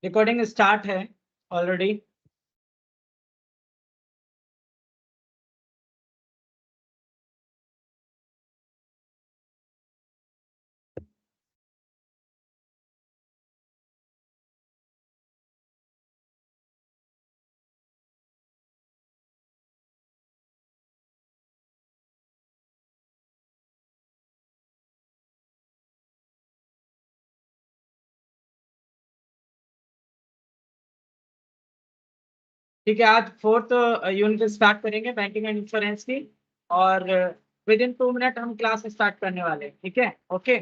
Recording start है already. ठीक है, आज फोर्थ यूनिट स्टार्ट करेंगे बैंकिंग एंड इंश्योरेंस की, और विद इन 2 मिनट हम क्लास स्टार्ट करने वाले हैं। ठीक है, okay.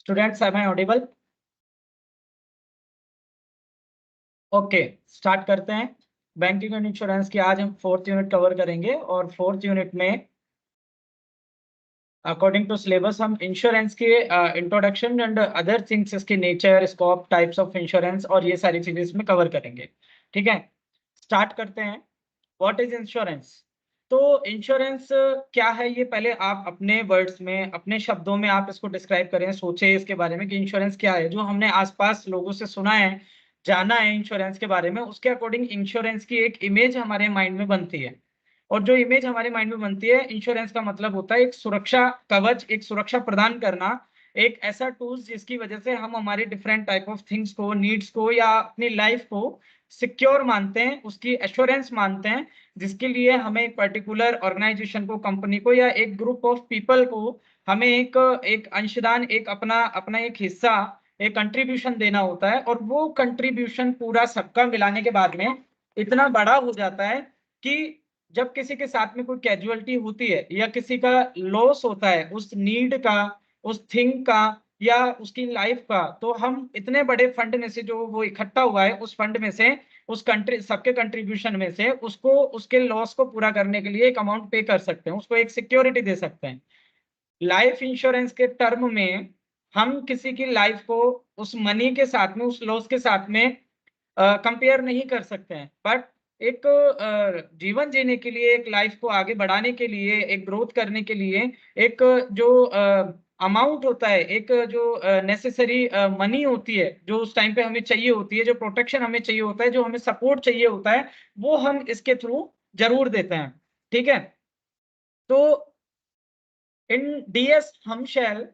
Students, am I audible? Okay, start करते हैं। बैंकिंग एंड इंश्योरेंस की आज हम फोर्थ यूनिट कवर करेंगे, और फोर्थ यूनिट में अकॉर्डिंग टू सिलेबस हम इंश्योरेंस के इंट्रोडक्शन एंड अदर थिंग्स, इसके nature, scope, types of insurance और ये सारी चीजें इसमें कवर करेंगे। ठीक है, स्टार्ट करते हैं। What is insurance? तो इंश्योरेंस क्या है, ये पहले आप अपने वर्ड्स में, अपने शब्दों में आप इसको डिस्क्राइब करें, सोचें इसके बारे में कि इंश्योरेंस क्या है। जो हमने आसपास लोगों से सुना है, जाना है इंश्योरेंस के बारे में, उसके अकॉर्डिंग इंश्योरेंस की एक इमेज हमारे माइंड में बनती है। और जो इमेज हमारे माइंड में बनती है, इंश्योरेंस का मतलब होता है एक सुरक्षा कवच, एक सुरक्षा प्रदान करना, एक ऐसा टूल्स जिसकी वजह से हम हमारी डिफरेंट टाइप ऑफ थिंग्स को, नीड्स को या अपनी लाइफ को सिक्योर मानते हैं, उसकी एश्योरेंस मानते हैं, जिसके लिए हमें एक पर्टिकुलर ऑर्गेनाइजेशन को, कंपनी को या एक ग्रुप ऑफ पीपल को हमें एक एक अंशदान, एक अपना अपना एक हिस्सा, एक कंट्रीब्यूशन देना होता है। और वो कंट्रीब्यूशन पूरा सबका मिलाने के बाद में इतना बड़ा हो जाता है कि जब किसी के साथ में कोई कैजुअलिटी होती है या किसी का लॉस होता है, उस नीड का, उस थिंग का या उसकी लाइफ का, तो हम इतने बड़े फंड में से, जो वो इकट्ठा हुआ है, उस फंड में से उस कंट्री सबके कंट्रीब्यूशन में से उसको उसके लॉस को पूरा करने के लिए एक अमाउंट पे कर सकते हैं, उसको एक सिक्योरिटी दे सकते हैं। लाइफ इंश्योरेंस के टर्म में हम किसी की लाइफ को उस मनी के साथ में, उस लॉस के साथ में कंपेयर नहीं कर सकते हैं, बट एक जीवन जीने के लिए, एक लाइफ को आगे बढ़ाने के लिए, एक ग्रोथ करने के लिए, एक जो अमाउंट होता है, एक जो नेसेसरी मनी होती है, जो उस टाइम पे हमें चाहिए होती है, जो प्रोटेक्शन हमें चाहिए होता है, जो हमें सपोर्ट चाहिए होता है, वो हम इसके थ्रू जरूर देते हैं। ठीक है, तो इन डीएस हमशेल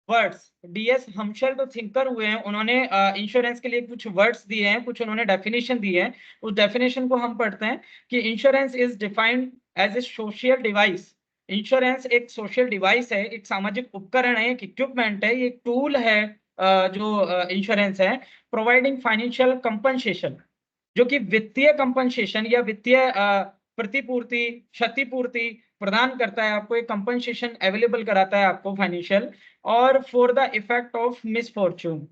वर्ड्स, डीएस हमशेल तो थिंकर हुए हैं, उन्होंने इंश्योरेंस के लिए कुछ वर्ड्स दिए हैं, कुछ उन्होंने डेफिनेशन दी है। उस डेफिनेशन को हम पढ़ते हैं कि insurance is defined as a social device. Insurance एक सोशल डिवाइस है, एक सामाजिक उपकरण है, एक इक्विपमेंट है, एक टूल है, जो इंश्योरेंस है, प्रोवाइडिंग फाइनेंशियल कंपनसेशन, जो कि वित्तीय कंपनसेशन या वित्तीय प्रतिपूर्ति, क्षतिपूर्ति प्रदान करता है, आपको एक कंपनसेशन अवेलेबल कराता है आपको फाइनेंशियल। और for the effect of misfortune,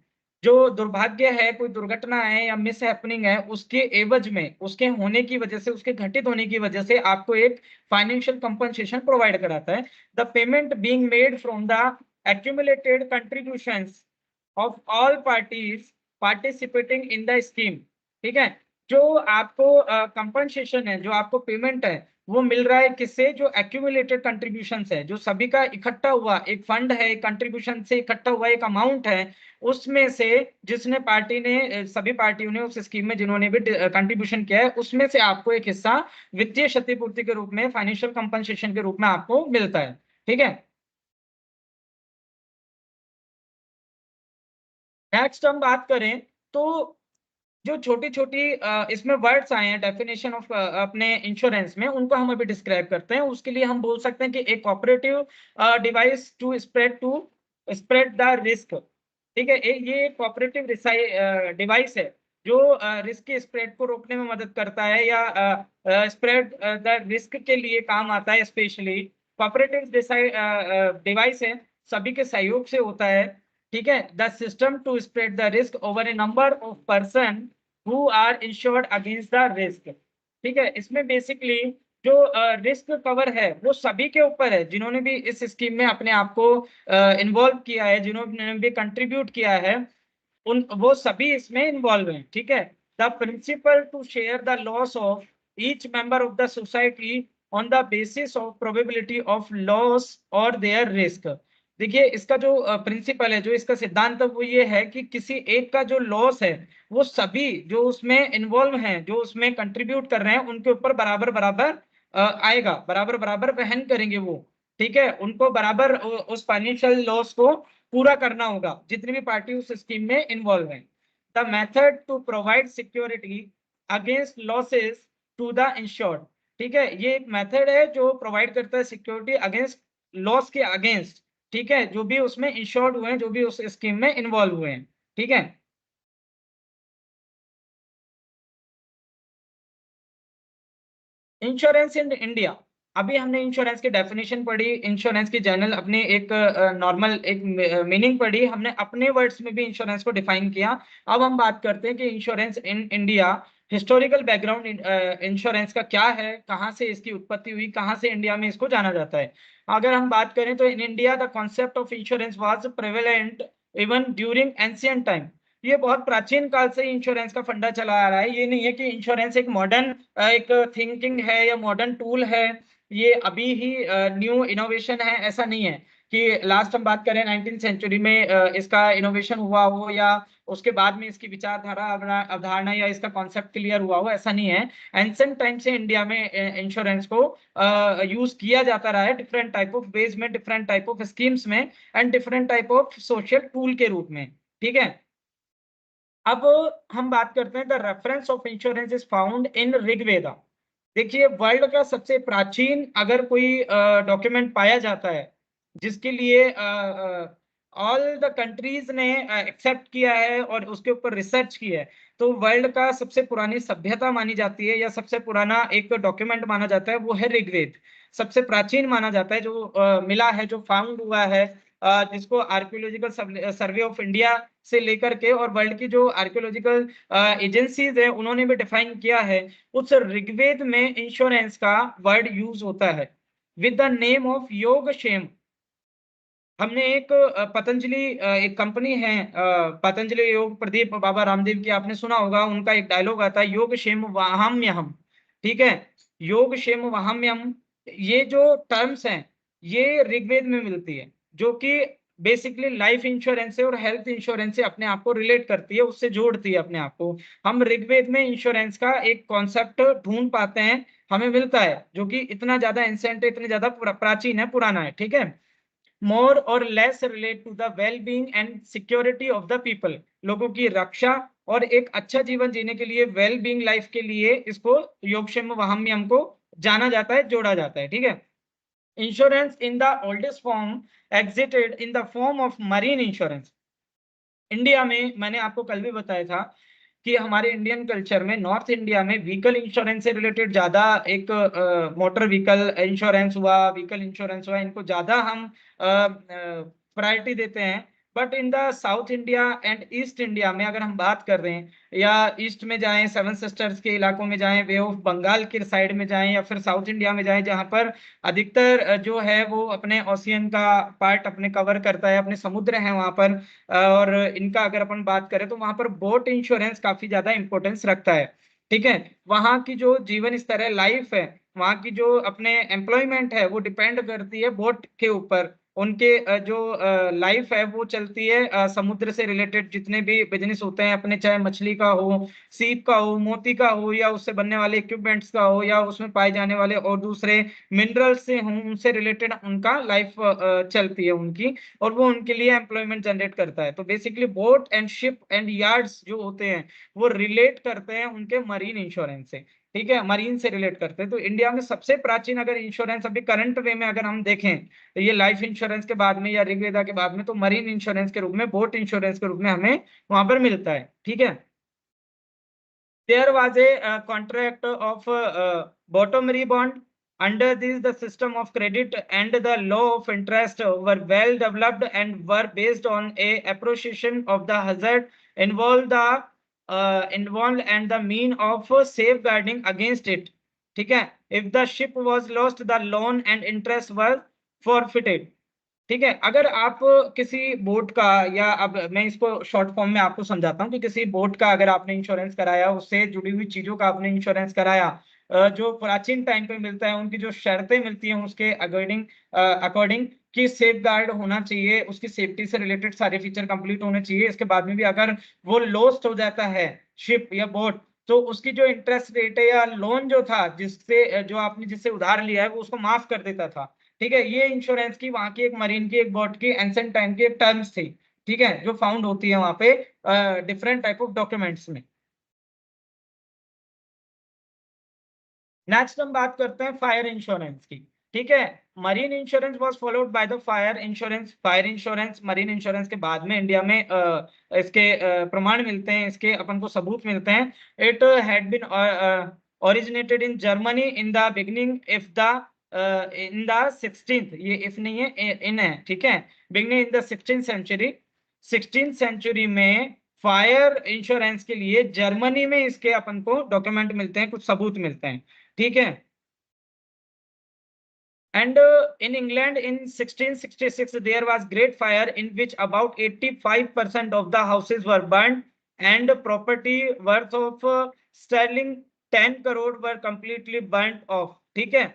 जो दुर्भाग्य है, कोई दुर्घटना है या मिस हैपनिंग है, उसके एवज में, उसके होने की वजह से, उसके घटित होने की वजह से आपको एक फाइनेंशियल कंपनसेशन प्रोवाइड कराता है। The payment being made from the accumulated contributions of all parties participating in the scheme। ठीक है, जो आपको कंपनसेशन है, जो आपको पेमेंट है, वो मिल रहा है किससे? जो एक्यूमुलेटेड कंट्रीब्यूशंस है, जो सभी का इकट्ठा हुआ एक फंड है, एक कंट्रीब्यूशन से इकट्ठा हुआ एक अमाउंट है, उसमें से जिसने पार्टी ने सभी पार्टियों ने उस स्कीम में जिन्होंने भी कंट्रीब्यूशन किया है, उसमें से आपको एक हिस्सा वित्तीय क्षतिपूर्ति के रूप में, फाइनेंशियल कंपनसेशन के रूप में आपको मिलता है। ठीक है, नेक्स्ट हम बात करें तो जो छोटी छोटी इसमें वर्ड्स आए हैं डेफिनेशन ऑफ अपने इंश्योरेंस में, उनको हम अभी डिस्क्राइब करते हैं। उसके लिए हम बोल सकते हैं कि एक cooperative device to spread the risk. ठीक है, ये कोऑपरेटिव डिवाइस है जो रिस्क के स्प्रेड को रोकने में मदद करता है, या स्प्रेड द रिस्क के लिए काम आता है। स्पेशली कोऑपरेटिव डिवाइस है, सभी के सहयोग से होता है। ठीक है, the system to spread the risk over a number of person who are insured against the risk. ठीक है, इसमें बेसिकली जो रिस्क कवर है वो सभी के ऊपर है, जिन्होंने भी इस स्कीम में अपने आप को इन्वॉल्व किया है, जिन्होंने भी कंट्रीब्यूट किया है, उन वो सभी इसमें इन्वॉल्व हैं। ठीक है, the principle to share the loss of each member of the society on the basis of probability of loss और देयर रिस्क। देखिए, इसका जो प्रिंसिपल है, जो इसका सिद्धांत है, वो ये है कि किसी एक का जो लॉस है, वो सभी जो उसमें इन्वॉल्व हैं, जो उसमें कंट्रीब्यूट कर रहे हैं, उनके ऊपर बराबर बराबर आएगा, बराबर बराबर वहन करेंगे वो। ठीक है, उनको बराबर उस फाइनेंशियल लॉस को पूरा करना होगा, जितनी भी पार्टी उस स्कीम में इन्वॉल्व है। The method to provide security against losses to the insured. ठीक है, ये एक मेथड है जो प्रोवाइड करता है सिक्योरिटी अगेंस्ट लॉस के अगेंस्ट। ठीक है, जो भी उसमें इंश्योर्ड हुए हैं, जो भी उस स्कीम में इन्वॉल्व हुए हैं। ठीक है, इंश्योरेंस इन इंडिया। अभी हमने इंश्योरेंस की डेफिनेशन पढ़ी, इंश्योरेंस की जनरल अपने एक नॉर्मल एक मीनिंग पढ़ी, हमने अपने वर्ड्स में भी इंश्योरेंस को डिफाइन किया। अब हम बात करते हैं कि insurance in India, historical background insurance का क्या है, कहाँ से इसकी उत्पत्ति हुई, कहाँ से इंडिया में इसको जाना जाता है। अगर हम बात करें तो इन India the concept of insurance was prevalent even during ancient time. ये बहुत प्राचीन काल से इंश्योरेंस का फंडा चला आ रहा है। ये नहीं है कि इंश्योरेंस एक मॉडर्न एक थिंकिंग है या मॉडर्न टूल है, ये अभी ही न्यू इनोवेशन है, ऐसा नहीं है कि लास्ट हम बात करें 19th सेंचुरी में इसका इनोवेशन हुआ हो, या उसके बाद में इसकी विचारधारा अवधारणा या इसका कॉन्सेप्ट क्लियर हुआ हो, ऐसा नहीं है। एंशिएंट टाइम से इंडिया में इंश्योरेंस को यूज किया जाता रहा है, डिफरेंट टाइप ऑफ वेज में, डिफरेंट टाइप ऑफ स्कीम्स में, and different type of social tool के रूप में। ठीक है, अब हम बात करते हैं the reference of insurance is found in Rigveda. देखिए, वर्ल्ड का सबसे प्राचीन अगर कोई डॉक्यूमेंट पाया जाता है जिसके लिए ऑल द कंट्रीज ने एक्सेप्ट किया है और उसके ऊपर रिसर्च की है, तो वर्ल्ड का सबसे पुरानी सभ्यता मानी जाती है, या सबसे पुराना एक डॉक्यूमेंट माना जाता है, वो है ऋग्वेद। सबसे प्राचीन माना जाता है जो मिला है, जो फाउंड हुआ है, जिसको आर्कियोलॉजिकल सर्वे ऑफ इंडिया से लेकर के और वर्ल्ड की जो आर्कियोलॉजिकल एजेंसीज है उन्होंने भी डिफाइन किया है, उस ऋग्वेद में इंश्योरेंस का वर्ड यूज होता है विद द नेम ऑफ योगक्षेम। हमने एक पतंजलि एक कंपनी है पतंजलि योग प्रदीप बाबा रामदेव की आपने सुना होगा, उनका एक डायलॉग आता है योग क्षेम वाहाम्यहम। ठीक है, योग क्षेम वाहाम्यहम, ये जो टर्म्स हैं ये ऋग्वेद में मिलती है, जो कि बेसिकली लाइफ इंश्योरेंस से और हेल्थ इंश्योरेंस से अपने आप को रिलेट करती है, उससे जोड़ती है अपने आप को। हम ऋग्वेद में इंश्योरेंस का एक कॉन्सेप्ट ढूंढ पाते हैं, हमें मिलता है, जो कि इतना ज्यादा एंसेंट है, इतने ज्यादा प्राचीन है, पुराना है। ठीक है, more or less relate to the well-being and security of the people, लोगों की रक्षा और एक अच्छा जीवन जीने के लिए, वेल बीइंग लाइफ के लिए इसको योगक्षेम वाहाम्यम को जाना जाता है, जोड़ा जाता है। ठीक है, insurance in the oldest form existed in the form of marine insurance. India में मैंने आपको कल भी बताया था कि हमारे इंडियन कल्चर में नॉर्थ इंडिया में व्हीकल इंश्योरेंस से रिलेटेड ज्यादा एक मोटर व्हीकल इंश्योरेंस हुआ, व्हीकल इंश्योरेंस हुआ, इनको ज्यादा हम प्रायोरिटी देते हैं। But in the south India and east India में अगर हम बात कर रहे हैं, या ईस्ट में जाएं, सेवन सिस्टर्स के इलाकों में जाएं, वे ऑफ बंगाल के साइड में जाएं, या फिर साउथ इंडिया में जाएं जहां पर अधिकतर जो है वो अपने ओशियन का पार्ट अपने कवर करता है, अपने समुद्र है वहां पर, और इनका अगर अपन बात करें तो वहां पर बोट इंश्योरेंस काफी ज्यादा इंपॉर्टेंस रखता है। ठीक है, वहां की जो जीवन स्तर है, लाइफ है, वहां की जो अपने एम्प्लॉयमेंट है वो डिपेंड करती है बोट के ऊपर। उनके जो लाइफ है वो चलती है समुद्र से रिलेटेड जितने भी बिजनेस होते हैं अपने, चाहे मछली का हो, सीप का हो, मोती का हो, या उससे बनने वाले इक्विपमेंट्स का हो, या उसमें पाए जाने वाले और दूसरे मिनरल्स से हों, उनसे रिलेटेड उनका लाइफ चलती है उनकी, और वो उनके लिए एम्प्लॉयमेंट जनरेट करता है। तो basically boat and ship and yards जो होते हैं वो रिलेट करते हैं उनके मरीन इंश्योरेंस से। ठीक है, मरीन से रिलेट करते हैं। तो इंडिया में सबसे प्राचीन अगर इंश्योरेंस अभी करंट वे में अगर हम देखें तो ये लाइफ इंश्योरेंस के बाद में या ऋग्वेदा के बाद में तो मरीन इंश्योरेंस के रूप में, बोट इंश्योरेंस के रूप में हमें वहां पर मिलता है। ठीक है, there was a contract of bottomry bond. Under this, the system of credit and the law of interest were well developed and were based on a appreciation of the hazard involved and the mean of safeguarding against it. ठीक है, if the ship was lost, the loan and interest was forfeited. ठीक है, अगर आप किसी boat का, या अब मैं इसको शॉर्ट फॉर्म में आपको समझाता हूँ कि किसी बोट का अगर आपने इंश्योरेंस कराया, उससे जुड़ी हुई चीजों का आपने इंश्योरेंस कराया, जो प्राचीन टाइम पे मिलता है, उनकी जो शर्तें मिलती हैं उसके अकॉर्डिंग अकॉर्डिंग कि सेफ गार्ड होना चाहिए, उसकी सेफ्टी से रिलेटेड सारे फीचर कंप्लीट होने चाहिए। इसके बाद में भी अगर वो लॉस्ट हो जाता है शिप या बोट, तो उसकी जो इंटरेस्ट रेट है या लोन जो था, जिससे जो आपने जिससे उधार लिया है, वो उसको माफ कर देता था। ठीक है, ये इंश्योरेंस की वहां की एक मरीन की, एक बोट की एंसेंट टाइम की एक टर्म्स थी। ठीक है, जो फाउंड होती है वहां पे डिफरेंट टाइप ऑफ डॉक्यूमेंट्स में। नेक्स्ट हम बात करते हैं फायर इंश्योरेंस की। ठीक है, marine insurance was followed by the fire insurance. Fire insurance marine insurance के बाद में इंडिया में इसके प्रमाण मिलते हैं, इसके अपन को सबूत मिलते हैं। It had been originated in Germany in the beginning if the in the 16th, ये इफ नहीं है, इन है। ठीक है, beginning in the 16th century. 16th century में फायर इंश्योरेंस के लिए जर्मनी में इसके अपन को डॉक्यूमेंट मिलते हैं, कुछ सबूत मिलते हैं। ठीक है, and in England in 1666 there was great fire in which about 85% of the houses were burned and property worth of sterling 10 crore were completely burnt off. ठीक है,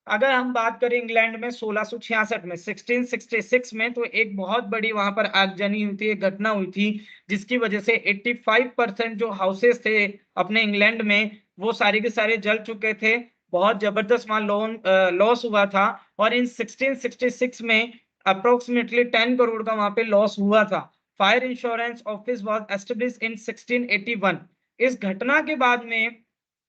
अगर हम बात करें इंग्लैंड में 1666 में, 1666 में, तो एक बहुत बड़ी वहां पर आगजनी हुई थी, एक घटना हुई थी, जिसकी वजह से 85% जो हाउसेस थे अपने इंग्लैंड में, वो सारे के सारे जल चुके थे। बहुत जबरदस्त वहां लोन लॉस हुआ था, और इन 1666 में अप्रोक्सीमेटली 10 करोड़ का वहां पे लॉस हुआ था। Fire insurance office was established in 1681। इस घटना के बाद में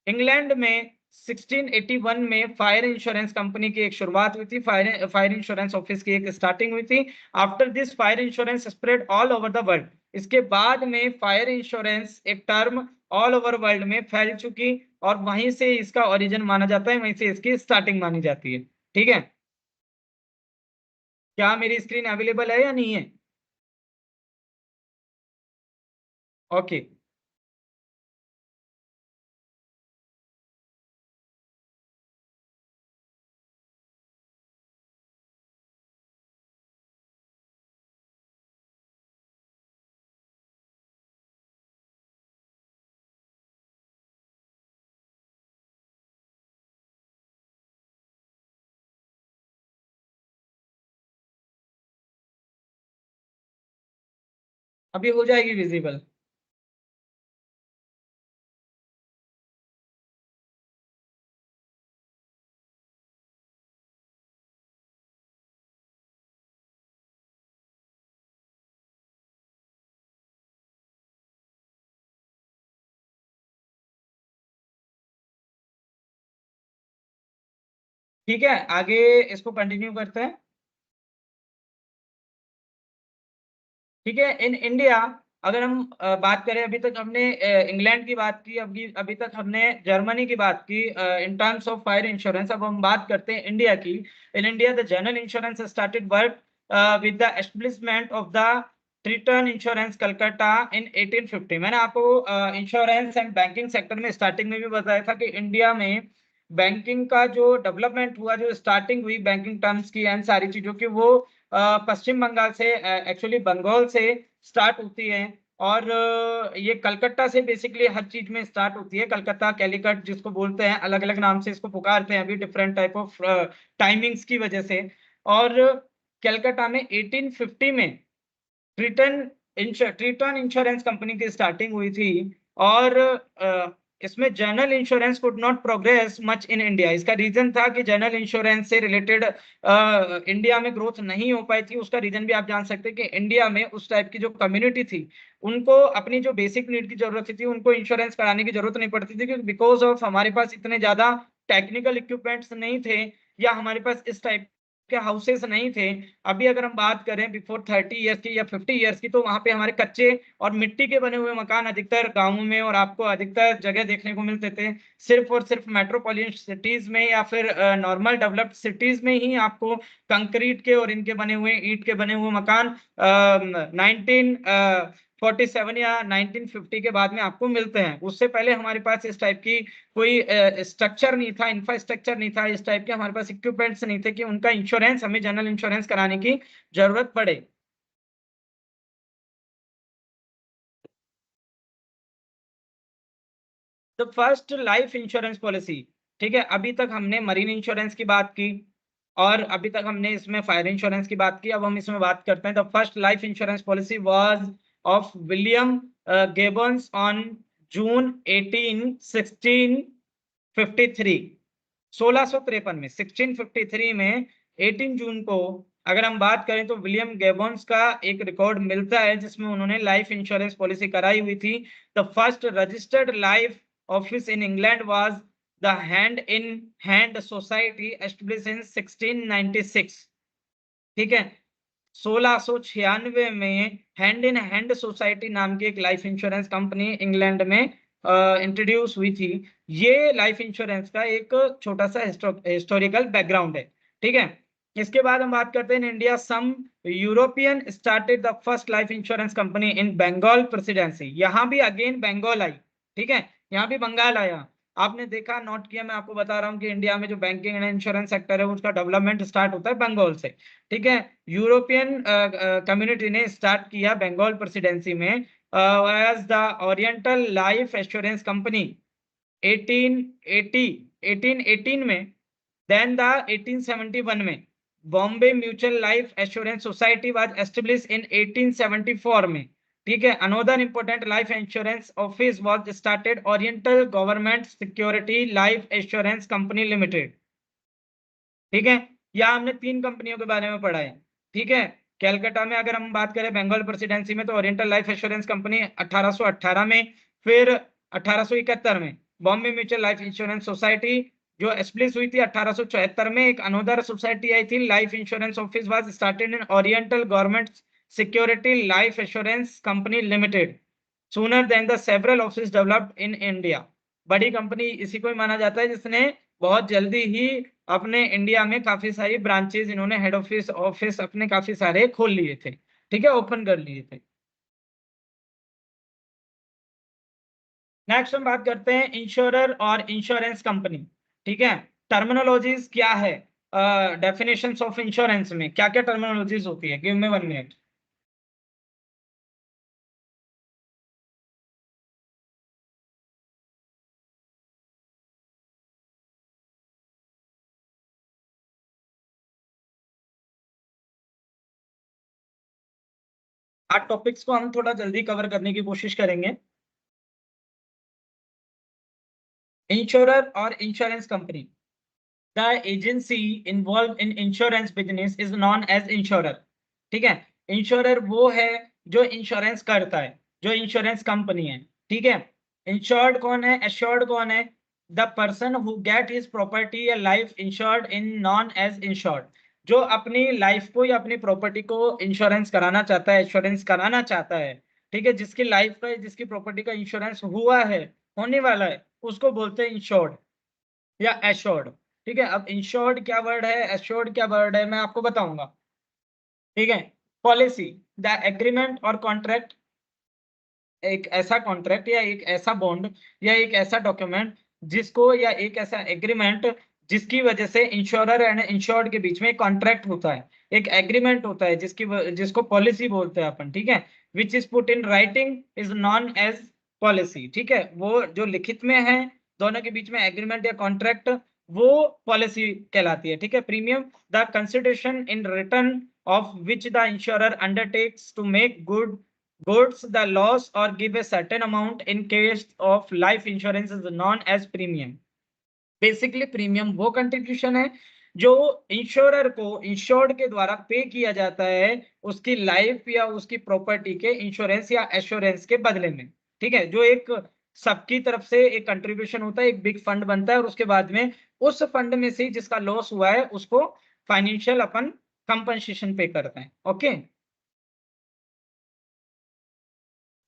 इंग्लैंड में 1681 में फायर इंश्योरेंस कंपनी की एक शुरुआत हुई थी, फायर इंश्योरेंस ऑफिस की एक स्टार्टिंग हुई थी। After this fire insurance spread all over the world. इसके बाद में फायर इंश्योरेंस एक टर्म ऑल ओवर वर्ल्ड में फैल चुकी, और वहीं से इसका ओरिजिन माना जाता है, वहीं से इसकी स्टार्टिंग मानी जाती है। ठीक है, क्या मेरी स्क्रीन अवेलेबल है या नहीं है? ओके। अभी हो जाएगी विजिबल। ठीक है, आगे इसको कंटिन्यू करते हैं। ठीक है, इन इंडिया अगर हम बात करें, अभी तक हमने इंग्लैंड की बात की, अभी अभी तक हमने जर्मनी की बात की in terms of fire insurance. अब हम बात करते हैं इंडिया की। In India the general insurance started work with the establishment of the Triton insurance Calcutta in 1850। मैंने आपको इंश्योरेंस एंड बैंकिंग सेक्टर में स्टार्टिंग में भी बताया था कि इंडिया में बैंकिंग का जो डेवलपमेंट हुआ, जो स्टार्टिंग हुई बैंकिंग टर्म्स की एंड सारी चीजों की, वो पश्चिम बंगाल से, एक्चुअली बंगाल से स्टार्ट होती है। और ये कलकत्ता से बेसिकली हर चीज में स्टार्ट होती है। कलकत्ता, कैलिकट जिसको बोलते हैं, अलग अलग नाम से इसको पुकारते हैं अभी, डिफरेंट टाइप ऑफ टाइमिंग्स की वजह से। और कलकत्ता में 1850 में ट्रिटन इंश्योरेंस कंपनी की स्टार्टिंग हुई थी। और इसमें general insurance could not progress much in India. इसका रीजन था कि जनरल इंश्योरेंस से रिलेटेड इंडिया में ग्रोथ नहीं हो पाई थी। उसका रीजन भी आप जान सकते हैं कि इंडिया में उस टाइप की जो कम्युनिटी थी, उनको अपनी जो बेसिक नीड की जरूरत थी, उनको इंश्योरेंस कराने की जरूरत नहीं पड़ती थी, क्योंकि बिकॉज ऑफ हमारे पास इतने ज्यादा टेक्निकल इक्विपमेंट्स नहीं थे, या हमारे पास इस टाइप के हाउसेस नहीं थे। अभी अगर हम बात करें बिफोर 30 ईयर्स की या 50 ईयर्स की, तो वहां पे हमारे कच्चे और मिट्टी के बने हुए मकान अधिकतर गांवों में और आपको अधिकतर जगह देखने को मिलते थे। सिर्फ और सिर्फ मेट्रोपॉलिटन सिटीज में या फिर नॉर्मल डेवलप्ड सिटीज में ही आपको कंक्रीट के और इनके बने हुए, ईंट के बने हुए मकान 1947 या 1950 के बाद में आपको मिलते हैं। उससे पहले हमारे पास इस टाइप की कोई स्ट्रक्चर नहीं था, इंफ्रास्ट्रक्चर नहीं था, इस टाइप के हमारे पास इक्विपमेंट्स नहीं थे कि उनका इंश्योरेंस, हमें जनरल इंश्योरेंस कराने की जरूरत पड़े। तो फर्स्ट लाइफ इंश्योरेंस पॉलिसी, ठीक है, अभी तक हमने मरीन इंश्योरेंस की बात की, और अभी तक हमने इसमें फायर इंश्योरेंस की बात की। अब हम इसमें बात करते हैं। The first life insurance policy was of William Gibbons on June 1653, 1653 में, 1653 में 18 जून को अगर हम बात करें, तो विलियम गेबन्स का एक रिकॉर्ड मिलता है जिसमें उन्होंने लाइफ इंश्योरेंस पॉलिसी कराई हुई थी। The first registered life office in England was the hand in hand society establish in 1696। ठीक है, 1696 में हैंड इन हैंड सोसाइटी नाम की एक लाइफ इंश्योरेंस कंपनी इंग्लैंड में इंट्रोड्यूस हुई थी। ये लाइफ इंश्योरेंस का एक छोटा सा हिस्टोरिकल बैकग्राउंड है। ठीक है, इसके बाद हम बात करते हैं, in India some European started the first life insurance company in Bengal presidency. यहाँ भी अगेन बंगाल आई। ठीक है, यहाँ भी बंगाल आया। आपने देखा, नोट किया, मैं आपको बता रहा हूँ कि इंडिया में जो बैंकिंग एंड इंश्योरेंस सेक्टर है, उसका डेवलपमेंट स्टार्ट होता है बंगाल से। ठीक है, यूरोपियन कम्युनिटी ने स्टार्ट किया बंगाल प्रेसिडेंसी में as the oriental life assurance company 1880, 1818 में। देन द 1871 में Bombay mutual life assurance society was establish in 1874 में। ठीक है, another important life insurance office was started, oriental government security life assurance company limited. ठीक है, यहाँ हमने तीन कंपनियों के बारे में पढ़ा है। ठीक है, कैलकाटा में अगर हम बात करें बंगाल प्रेसिडेंसी में, तो ओरिएंटल लाइफ एश्योरेंस कंपनी 1818 में। फिर 1871 में Bombay mutual life insurance society जो एस्टेब्लिश हुई थी 1874 में। एक अनोदर सोसाइटी आई थी, life insurance office was started in oriental government security life assurance company limited sooner than the several office developed in India. बड़ी कंपनी इसी को ही माना जाता है जिसने बहुत जल्दी ही अपने इंडिया में काफी सारी ब्रांचेस इन्होंने हेड ऑफिस ऑफिस अपने काफी सारे खोल लिए थे, ठीक है, ओपन कर लिए थे। नेक्स्ट हम बात करते हैं इंश्योरर और इंश्योरेंस कंपनी, ठीक है। टर्मिनोलॉजीज क्या है, डेफिनेशंस ऑफ इंश्योरेंस में क्या क्या टर्मिनोलॉजीज होती है, गिव मी 1 मिनट। आज टॉपिक्स को हम थोड़ा जल्दी कवर करने की कोशिश करेंगे। इंश्योरर और insurance company, the agency involve in insurance business is known as insurer, ठीक है। इंश्योरर वो है जो इंश्योरेंस करता है, जो इंश्योरेंस कंपनी है, ठीक है। इंश्योर्ड कौन है, एश्योर्ड कौन है, the person who get his property या life insured in known as insured, जो अपनी लाइफ को या अपनी प्रॉपर्टी को इंश्योरेंस कराना चाहता है, इंश्योरेंस कराना चाहता है, ठीक है, जिसकी लाइफ का जिसकी प्रॉपर्टी का इंश्योरेंस हुआ है, होने वाला है, उसको बोलते हैं इंश्योर्ड या एश्योर्ड, ठीक है। अब इंश्योर्ड क्या वर्ड है, एश्योर्ड क्या वर्ड है, मैं आपको बताऊंगा, ठीक है। पॉलिसी, द एग्रीमेंट और कॉन्ट्रैक्ट, एक ऐसा कॉन्ट्रैक्ट या एक ऐसा बॉन्ड या एक ऐसा डॉक्यूमेंट जिसको या एक ऐसा एग्रीमेंट जिसकी वजह से इंश्योरर एंड इंश्योर्ड के बीच में एक कॉन्ट्रैक्ट होता है, एक एग्रीमेंट होता है जिसको पॉलिसी बोलते हैं अपन, ठीक है। Which is put in writing is known as policy, ठीक है, वो जो लिखित में है, दोनों के बीच में एग्रीमेंट या कॉन्ट्रैक्ट, वो पॉलिसी कहलाती है, ठीक है। Premium, the consideration in return of which the insurer undertakes to make goods the loss or give a certain amount in case of life insurance is known as premium। Basically premium वो contribution है जो insurer को insured के द्वारा पे किया जाता है उसकी लाइफ या उसकी प्रॉपर्टी के इंश्योरेंस या एश्योरेंस के बदले में, ठीक है। जो एक सबकी तरफ से एक कंट्रीब्यूशन होता है, एक बिग फंड बनता है और उसके बाद में उस फंड में से जिसका लॉस हुआ है उसको फाइनेंशियल अपन कंपनसेशन पे करते हैं, ओके।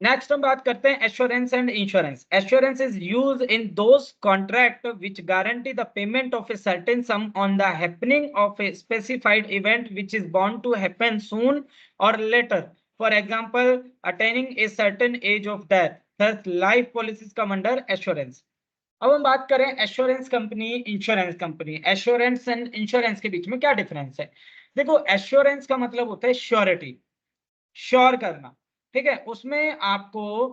नेक्स्ट हम बात करते हैं assurance and insurance. Assurance is use in those contract which guarantee the payment of a certain sum on the happening of a specified event which is bound to happen soon or later, for example attaining a certain age of death, thus life policies come under assurance. अब हम बात करें assurance company, insurance company, assurance and insurance के बीच में क्या difference है। देखो, एश्योरेंस का मतलब होता है श्योरिटी, श्योर करना, ठीक है। उसमें आपको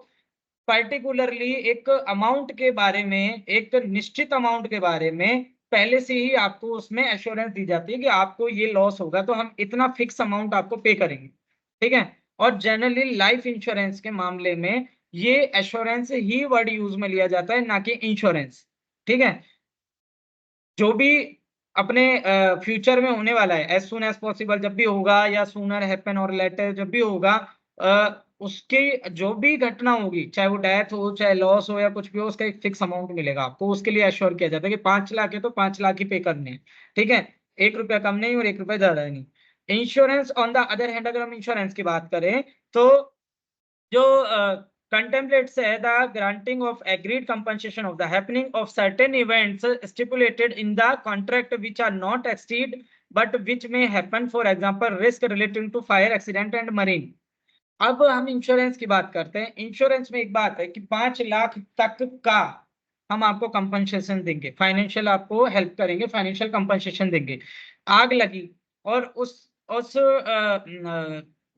पर्टिकुलरली एक अमाउंट के बारे में, एक निश्चित अमाउंट के बारे में पहले से ही आपको उसमें एश्योरेंस दी जाती है कि आपको ये लॉस होगा तो हम इतना फिक्स अमाउंट आपको पे करेंगे, ठीक है। और जनरली लाइफ इंश्योरेंस के मामले में ये एश्योरेंस ही वर्ड यूज में लिया जाता है, ना कि इंश्योरेंस, ठीक है। जो भी अपने फ्यूचर में होने वाला है, एज सुन एज पॉसिबल जब भी होगा या सूनर हैपन और लेटर जब भी होगा, उसके जो भी घटना होगी, चाहे वो डेथ हो चाहे लॉस हो या कुछ भी हो, उसका एक फिक्स अमाउंट मिलेगा आपको, उसके लिए एश्योर किया जाता है कि 5 लाख है तो 5 लाख ही पे करने हैं, ठीक है। 1 रुपया कम नहीं और 1 रुपया ज्यादा नहीं। Insurance on the other hand, अगर हम इंश्योरेंस की बात करें तो जो contemplates the granting of agreed compensation of the happening of certain events stipulated in the contract which are not exceed but which may happen, for example risk relating to fire accident and marine। अब हम insurance की बात करते हैं। Insurance में एक बात है कि 5 लाख तक का हम आपको कंपनसेशन देंगे, फाइनेंशियल आपको हेल्प करेंगे, फाइनेंशियल कंपनसेशन देंगे। आग लगी और उस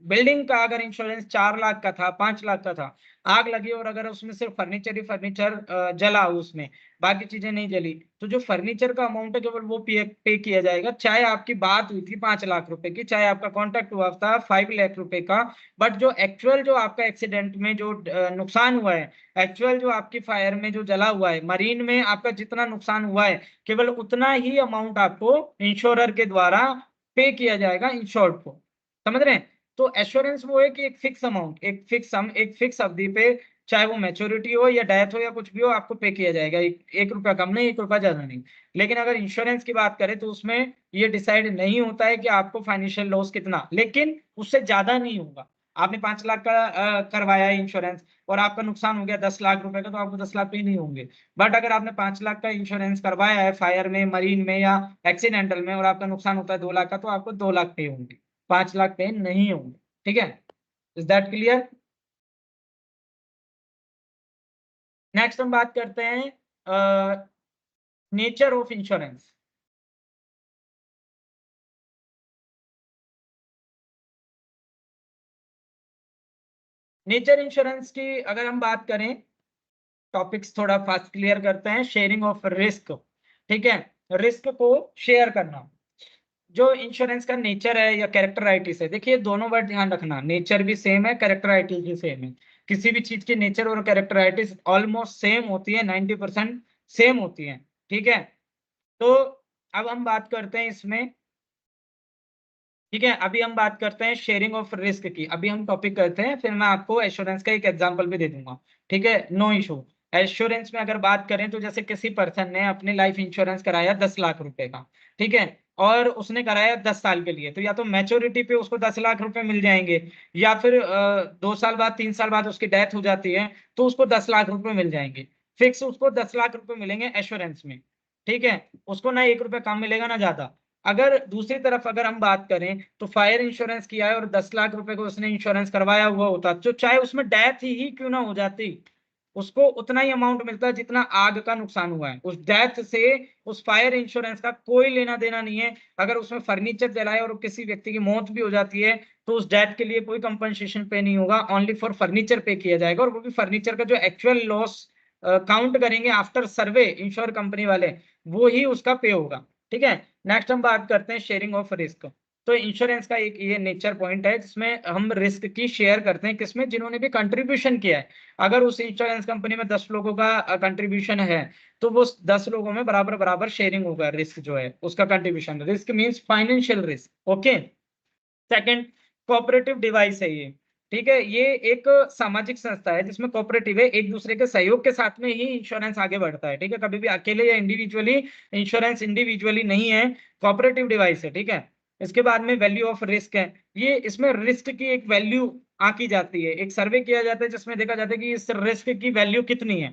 बिल्डिंग का अगर इंश्योरेंस 4 लाख का था, 5 लाख का था, आग लगी और अगर उसमें सिर्फ फर्नीचर ही फर्नीचर जला, उसमें बाकी चीजें नहीं जली, तो जो फर्नीचर का अमाउंट है केवल वो पे किया जाएगा, चाहे आपकी बात हुई थी 5 लाख रुपए की, चाहे आपका कॉन्ट्रैक्ट हुआ था 5 लाख रुपए का, बट जो एक्चुअल जो आपका एक्सीडेंट में जो नुकसान हुआ है, एक्चुअल जो आपकी फायर में जो जला हुआ है, मरीन में आपका जितना नुकसान हुआ है, केवल उतना ही अमाउंट आपको इंश्योरर के द्वारा पे किया जाएगा इंश्योर्ड को, समझ रहे हैं। तो एश्योरेंस वो है कि एक फिक्स अमाउंट, एक फिक्स सम, एक फिक्स अवधि पे, चाहे वो मैच्योरिटी हो या डेथ हो या कुछ भी हो, आपको पे किया जाएगा, 1 रुपया कम नहीं, 1 रुपया ज्यादा नहीं। लेकिन अगर इंश्योरेंस की बात करें तो उसमें ये डिसाइड नहीं होता है कि आपको फाइनेंशियल लॉस कितना, लेकिन उससे ज्यादा नहीं होगा। आपने 5 लाख का करवाया इंश्योरेंस और आपका नुकसान हो गया 10 लाख रुपए का, तो आपको 10 लाख पे नहीं होंगे। बट अगर आपने 5 लाख का इंश्योरेंस करवाया है फायर में, मरीन में या एक्सीडेंटल में, और आपका नुकसान होता है 2 लाख का, तो आपको 2 लाख पे होंगे, 5 लाख पे नहीं होंगे। ठीक है, इज दैट क्लियर? नेक्स्ट हम बात करते हैं nature of insurance. Nature insurance की अगर हम बात करें, टॉपिक्स थोड़ा फास्ट क्लियर करते हैं। शेयरिंग ऑफ रिस्क, ठीक है, रिस्क को शेयर करना। जो इंश्योरेंस का नेचर है या कैरेक्टराइटिस है, देखिए दोनों वर्ड ध्यान रखना, नेचर भी सेम है, कैरेक्टराइटिस भी सेम है। किसी भी चीज की नेचर और कैरेक्टराइटिस ऑलमोस्ट सेम होती है, 90% सेम होती है। ठीक है, तो अब हम बात करते हैं इसमें, ठीक है, अभी हम बात करते हैं शेयरिंग ऑफ रिस्क की। अभी हम टॉपिक करते हैं, फिर मैं आपको एश्योरेंस का एक एग्जांपल भी दे दूंगा। ठीक है, नो इशू। एश्योरेंस में अगर बात करें तो जैसे किसी पर्सन ने अपने लाइफ इंश्योरेंस कराया 10 लाख रुपए का, ठीक है, और उसने कराया 10 साल के लिए, तो या तो मैच्योरिटी पे उसको 10 लाख रुपए मिल जाएंगे, या फिर 2 साल बाद 3 साल बाद उसकी डेथ हो जाती है तो उसको 10 लाख रुपए मिल जाएंगे। फिक्स उसको 10 लाख रुपए मिलेंगे एश्योरेंस में। ठीक है, उसको ना 1 रुपए कम मिलेगा ना ज्यादा। अगर दूसरी तरफ अगर हम बात करें तो फायर इंश्योरेंस किया है और 10 लाख रुपए को उसने इंश्योरेंस करवाया हुआ होता, तो चाहे उसमें डेथ ही क्यों ना हो जाती, उसको उतना ही अमाउंट मिलता है जितना आग का नुकसान हुआ है। उस डेथ से उस फायर इंश्योरेंस का कोई लेना देना नहीं है। अगर उसमें फर्नीचर जलाए और किसी व्यक्ति की मौत भी हो जाती है तो उस डेथ के लिए कोई कंपनसेशन पे नहीं होगा, ओनली फॉर फर्नीचर पे किया जाएगा, और वो भी फर्नीचर का जो एक्चुअल लॉस काउंट करेंगे आफ्टर सर्वे इंश्योर कंपनी वाले, वो ही उसका पे होगा। ठीक है, नेक्स्ट हम बात करते हैं शेयरिंग ऑफ रिस्क। तो इंश्योरेंस का एक ये नेचर पॉइंट है जिसमें हम रिस्क की शेयर करते हैं, किसमें, जिन्होंने भी कंट्रीब्यूशन किया है। अगर उस इंश्योरेंस कंपनी में 10 लोगों का कंट्रीब्यूशन है तो वो 10 लोगों में बराबर बराबर शेयरिंग होगा रिस्क जो है उसका contribution. Risk means financial risk. Okay, second, cooperative device है ये। ठीक है, ये एक सामाजिक संस्था है जिसमें कोऑपरेटिव है, एक दूसरे के सहयोग के साथ में ही इंश्योरेंस आगे बढ़ता है। ठीक है, कभी भी अकेले या इंडिविजुअली इंश्योरेंस इंडिविजुअली नहीं है, कोऑपरेटिव डिवाइस है। ठीक है, इसके बाद में वैल्यू ऑफ रिस्क है। ये इसमें रिस्क की एक वैल्यू आकी जाती है, एक सर्वे किया जाता है जिसमें देखा जाता है कि इस रिस्क की वैल्यू कितनी है।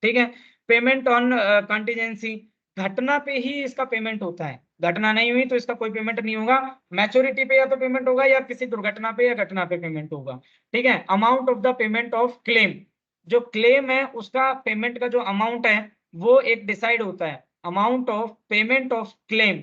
ठीक है, पेमेंट ऑन कंटीजेंसी, घटना पे ही इसका पेमेंट होता है, घटना नहीं हुई तो इसका कोई पेमेंट नहीं होगा। मैच्योरिटी पे या तो पेमेंट होगा या किसी दुर्घटना पे या घटना पे पेमेंट होगा। ठीक है, amount of the payment of claim, जो क्लेम है उसका पेमेंट का जो अमाउंट है वो एक डिसाइड होता है। Amount of payment of claim,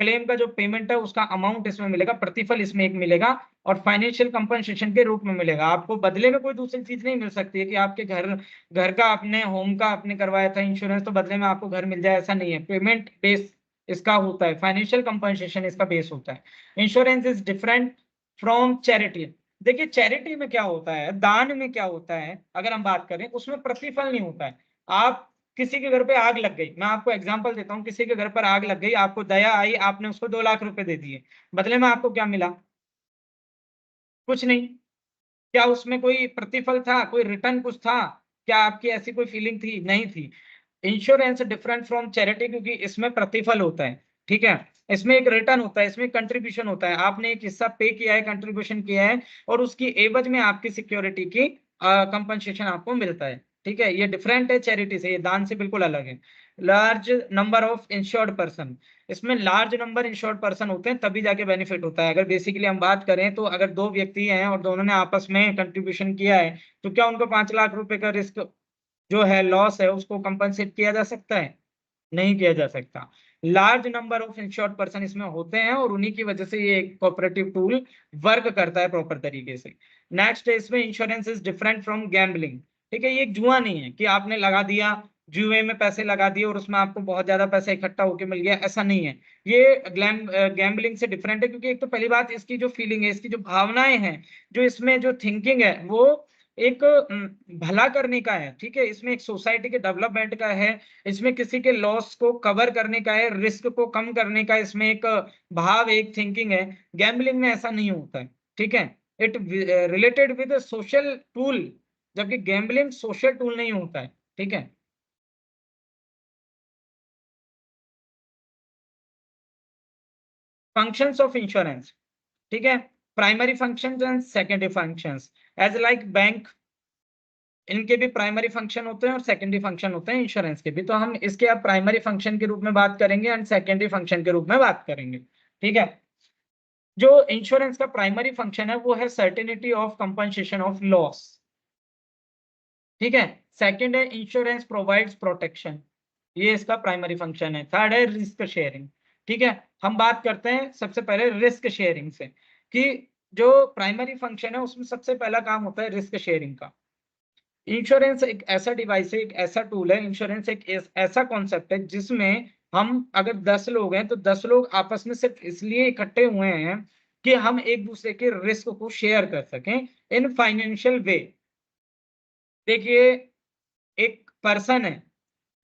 claim का जो पेमेंट है उसका अमाउंट इसमें मिलेगा, प्रतिफल इसमें एक मिलेगा, और फाइनेंशियल कंपनसेशन के रूप में मिलेगा। आपको बदले में कोई दूसरी चीज नहीं मिल सकती है कि आपके घर घर का आपने होम का आपने करवाया था इंश्योरेंस तो बदले में आपको घर मिल जाए, ऐसा नहीं है। पेमेंट बेस इसका होता है, फाइनेंशियल कंपनसेशन इसका बेस होता है। Insurance is different from charity. देखिए चैरिटी में क्या होता है, दान में क्या होता है, अगर हम बात करें उसमें प्रतिफल नहीं होता है। आप किसी के घर पे आग लग गई, मैं आपको एग्जांपल देता हूँ, किसी के घर पर आग लग गई, आपको दया आई, आपने उसको 2 लाख रुपए दे दिए, बदले में आपको क्या मिला? कुछ नहीं। क्या उसमें कोई प्रतिफल था, कोई रिटर्न कुछ था? क्या आपकी ऐसी कोई फीलिंग थी? नहीं थी। इंश्योरेंस डिफरेंट फ्रॉम चैरिटी क्योंकि इसमें प्रतिफल होता है। ठीक है, इसमें एक रिटर्न होता है, इसमें कंट्रीब्यूशन होता है, आपने एक हिस्सा पे किया है, कंट्रीब्यूशन किया है, और उसकी एवज में आपकी सिक्योरिटी की कंपनसेशन आपको मिलता है। ठीक है, ये डिफरेंट है चैरिटी से, ये दान से बिल्कुल अलग है। Large number of insured person, इसमें लार्ज नंबर इंश्योर्ड पर्सन होते हैं तभी जाके बेनिफिट होता है। अगर बेसिकली हम बात करें तो अगर 2 व्यक्ति हैं और दोनों ने आपस में कंट्रीब्यूशन किया है तो क्या उनको 5 लाख रुपए का रिस्क जो है, लॉस है, उसको कंपनसेट किया जा सकता है? नहीं किया जा सकता। Large number of insured person इसमें होते हैं और उन्हीं की वजह से ये एक कोऑपरेटिव टूल वर्क करता है प्रॉपर तरीके से। नेक्स्ट है इसमें insurance is different from gambling. ठीक है, ये एक जुआ नहीं है कि आपने लगा दिया, जुए में पैसे लगा दिए और उसमें आपको बहुत ज्यादा पैसा इकट्ठा होके मिल गया, ऐसा नहीं है। ये गैम्बलिंग से डिफरेंट है क्योंकि एक तो पहली बात इसकी जो फीलिंग है, इसकी जो भावनाएं हैं, जो इसमें जो थिंकिंग है वो एक भला करने का है। ठीक है, इसमें एक सोसाइटी के डेवलपमेंट का है, इसमें किसी के लॉस को कवर करने का है, रिस्क को कम करने का इसमें एक भाव, एक थिंकिंग है। गैम्बलिंग में ऐसा नहीं होता है। ठीक है, it related with social tool, जबकि गैम्बलिंग सोशल टूल नहीं होता है। ठीक है, फंक्शंस ऑफ इंश्योरेंस। ठीक है, primary functions and secondary functions, as like bank, इनके भी प्राइमरी फंक्शन होते हैं और सेकेंडरी फंक्शन होते हैं इंश्योरेंस के भी। तो हम इसके अब प्राइमरी फंक्शन के रूप में बात करेंगे एंड सेकेंडरी फंक्शन के रूप में बात करेंगे। ठीक है, जो इंश्योरेंस का प्राइमरी फंक्शन है वो है certainty of compensation of loss. ठीक है, सेकंड है इंश्योरेंस प्रोवाइड्स प्रोटेक्शन, ये इसका प्राइमरी फंक्शन है। थर्ड है रिस्क शेयरिंग। ठीक है, हम बात करते हैं सबसे पहले रिस्क शेयरिंग से, कि जो प्राइमरी फंक्शन है उसमें सबसे पहला काम होता है रिस्क शेयरिंग का। इंश्योरेंस एक ऐसा डिवाइस है, एक ऐसा टूल है, इंश्योरेंस एक ऐसा कॉन्सेप्ट है जिसमें हम अगर 10 लोग हैं तो 10 लोग आपस में सिर्फ इसलिए इकट्ठे हुए हैं कि हम एक दूसरे के रिस्क को शेयर कर सकें इन फाइनेंशियल वे। देखिए, एक पर्सन है,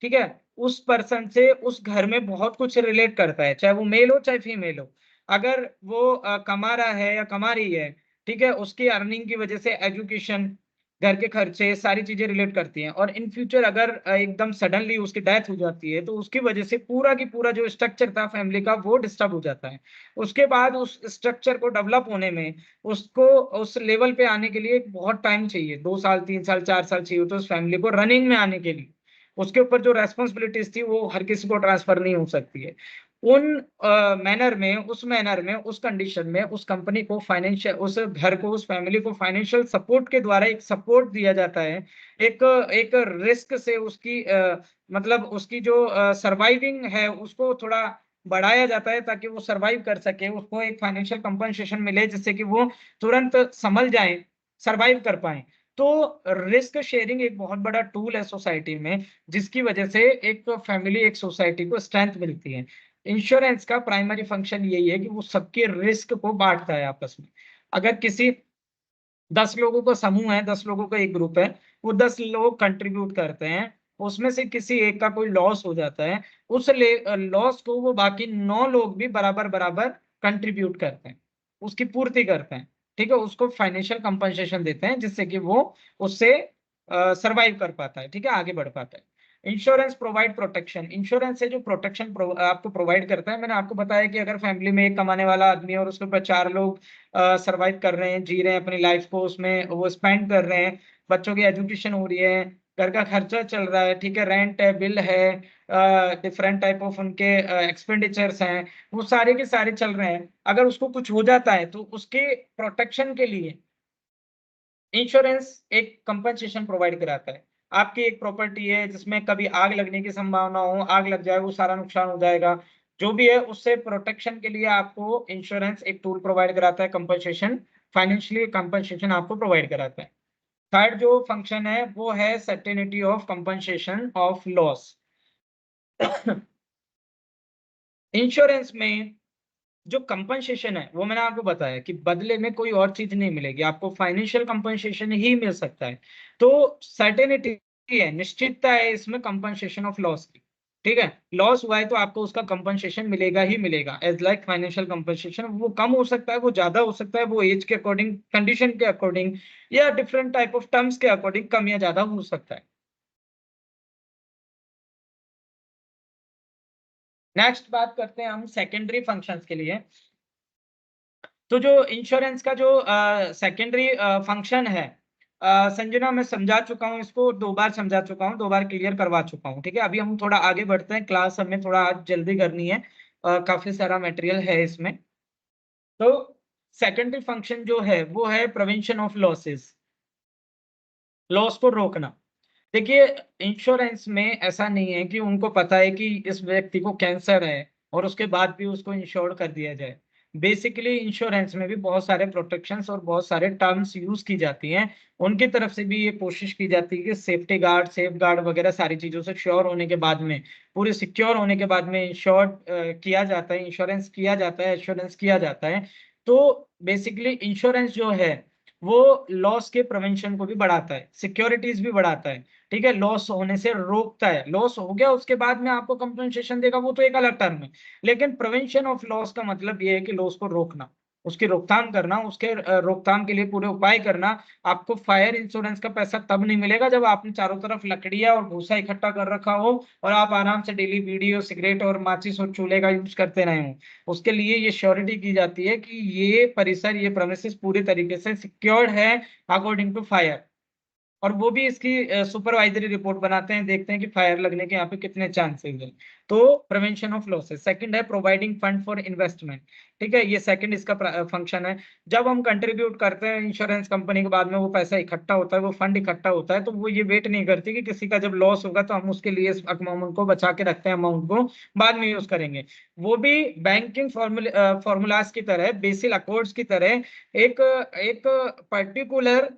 ठीक है, उस पर्सन से उस घर में बहुत कुछ रिलेट करता है, चाहे वो मेल हो चाहे फीमेल हो। अगर वो कमा रहा है या कमा रही है, ठीक है, उसकी अर्निंग की वजह से एजुकेशन, घर के खर्चे, सारी चीजें रिलेट करती हैं। और इन फ्यूचर अगर एकदम सडनली उसकी डेथ हो जाती है तो उसकी वजह से पूरा की पूरा जो स्ट्रक्चर था फैमिली का वो डिस्टर्ब हो जाता है। उसके बाद उस स्ट्रक्चर को डेवलप होने में, उसको उस लेवल पे आने के लिए बहुत टाइम चाहिए, 2 साल 3 साल 4 साल चाहिए होते उस फैमिली को रनिंग में आने के लिए। उसके ऊपर जो रेस्पॉन्सिबिलिटीज थी वो हर किसी को ट्रांसफर नहीं हो सकती है। उन मैनर में, उस मैनर में, उस कंडीशन में उस कंपनी को फाइनेंशियल, उस घर को, उस फैमिली को फाइनेंशियल सपोर्ट के द्वारा एक सपोर्ट दिया जाता है। एक एक रिस्क से उसकी मतलब उसकी जो सर्वाइविंग है उसको थोड़ा बढ़ाया जाता है ताकि वो सर्वाइव कर सके, उसको एक फाइनेंशियल कंपनसेशन मिले जिससे कि वो तुरंत संभल जाए, सर्वाइव कर पाए। तो रिस्क शेयरिंग एक बहुत बड़ा टूल है सोसाइटी में, जिसकी वजह से एक फैमिली, एक सोसाइटी को स्ट्रेंथ मिलती है। इंश्योरेंस का प्राइमरी फंक्शन यही है कि वो सबके रिस्क को बांटता है आपस में। अगर किसी 10 लोगों का समूह है, 10 लोगों का एक ग्रुप है, वो 10 लोग कंट्रीब्यूट करते हैं, उसमें से किसी एक का कोई लॉस हो जाता है, उस लॉस को वो बाकी 9 लोग भी बराबर बराबर कंट्रीब्यूट करते हैं, उसकी पूर्ति करते हैं। ठीक है, उसको फाइनेंशियल कंपनसेशन देते हैं जिससे कि वो उससे सरवाइव कर पाता है, ठीक है, आगे बढ़ पाता है। इंश्योरेंस प्रोवाइड प्रोटेक्शन, इंश्योरेंस से जो प्रोटेक्शन आपको प्रोवाइड करता है, मैंने आपको बताया कि अगर फैमिली में एक कमाने वाला आदमी है और उसके ऊपर 4 लोग सरवाइव कर रहे हैं, जी रहे हैं अपनी लाइफ को, उसमें वो स्पेंड कर रहे हैं, बच्चों की एजुकेशन हो रही है, घर का खर्चा चल रहा है, ठीक है, रेंट है, बिल है, डिफरेंट टाइप ऑफ उनके एक्सपेंडिचर्स हैं, वो सारे के सारे चल रहे हैं। अगर उसको कुछ हो जाता है तो उसके प्रोटेक्शन के लिए इंश्योरेंस एक कंपनसेशन प्रोवाइड कराता है। आपकी एक प्रॉपर्टी है जिसमें कभी आग लगने की संभावना हो, आग लग जाए, वो सारा नुकसान हो जाएगा, जो भी है उससे प्रोटेक्शन के लिए आपको इंश्योरेंस एक टूल प्रोवाइड कराता है, कंपनसेशन, फाइनेंशियली कंपनसेशन आपको प्रोवाइड कराता है। थर्ड जो फंक्शन है वो है certainty of compensation of loss. Insurance में जो कंपनसेशन है वो मैंने आपको बताया कि बदले में कोई और चीज नहीं मिलेगी, आपको फाइनेंशियल कंपनसेशन ही मिल सकता है। तो सर्टेनिटी है, निश्चितता है इसमें कंपनसेशन ऑफ लॉस की। ठीक है, लॉस हुआ है तो आपको उसका कंपनसेशन मिलेगा ही मिलेगा, एज लाइक फाइनेंशियल कंपनसेशन। वो कम हो सकता है, वो ज्यादा हो सकता है, वो एज के अकॉर्डिंग, कंडीशन के अकॉर्डिंग, या डिफरेंट टाइप ऑफ टर्म्स के अकॉर्डिंग कम या ज्यादा हो सकता है। नेक्स्ट बात करते हैं हम सेकेंडरी फंक्शंस के लिए। तो जो इंश्योरेंस का जो सेकेंडरी फंक्शन है, संजना मैं समझा चुका हूँ इसको, 2 बार समझा चुका हूँ, 2 बार क्लियर करवा चुका हूँ। ठीक है, अभी हम थोड़ा आगे बढ़ते हैं, क्लास हमें थोड़ा आज जल्दी करनी है, काफी सारा मटेरियल है इसमें। तो सेकेंडरी फंक्शन जो है वो है प्रिवेंशन ऑफ लॉसेस, लॉस को रोकना। देखिए, इंश्योरेंस में ऐसा नहीं है कि उनको पता है कि इस व्यक्ति को कैंसर है और उसके बाद भी उसको इंश्योर कर दिया जाए। बेसिकली इंश्योरेंस में भी बहुत सारे प्रोटेक्शंस और बहुत सारे टर्म्स यूज की जाती हैं। उनकी तरफ से भी ये कोशिश की जाती है कि सेफ्टी गार्ड, सेफ गार्ड वगैरह सारी चीजों से श्योर होने के बाद में, पूरे सिक्योर होने के बाद में इंश्योर किया जाता है, इंश्योरेंस किया जाता है, एश्योरेंस किया जाता है। तो बेसिकली इंश्योरेंस जो है वो लॉस के प्रिवेंशन को भी बढ़ाता है, सिक्योरिटीज भी बढ़ाता है। ठीक है, लॉस होने से रोकता है, लॉस हो गया उसके बाद में आपको कंपनसेशन देगा वो तो एक अलग टर्म है, लेकिन प्रिवेंशन ऑफ लॉस का मतलब ये है कि लॉस को रोकना। उसकी रोकथाम करना, उसके रोकथाम के लिए पूरे उपाय करना। आपको फायर इंश्योरेंस का पैसा तब नहीं मिलेगा जब आपने चारों तरफ लकड़ियां और भूसा इकट्ठा कर रखा हो और आप आराम से डेली बीड़ी और सिगरेट और माचिस और चूल्हे का यूज करते रहे हो। उसके लिए ये श्योरिटी की जाती है कि ये परिसर, ये प्रेमिसेस पूरी तरीके से सिक्योर्ड है अकॉर्डिंग टू फायर। और वो भी इसकी सुपरवाइजरी रिपोर्ट बनाते हैं, देखते हैं कि फायर लगने के यहाँ पे कितने चांसेस हैं। तो प्रिवेंशन ऑफ लॉसेस। सेकंड है प्रोवाइडिंग फंड फॉर इन्वेस्टमेंट। ठीक है, ये सेकंड इसका फंक्शन है। जब हम कंट्रीब्यूट करते हैं इंश्योरेंस कंपनी के, बाद में वो पैसा इकट्ठा होता है, वो फंड इकट्ठा होता है, तो वो ये वेट नहीं करती कि किसी का जब लॉस होगा तो हम उसके लिए इस अमाउंट को बचा के रखते हैं, अमाउंट को बाद में यूज करेंगे। वो भी बैंकिंग फॉर्मूलाज की तरह, बेसिल अकॉर्ड्स की तरह एक एक पर्टिकुलर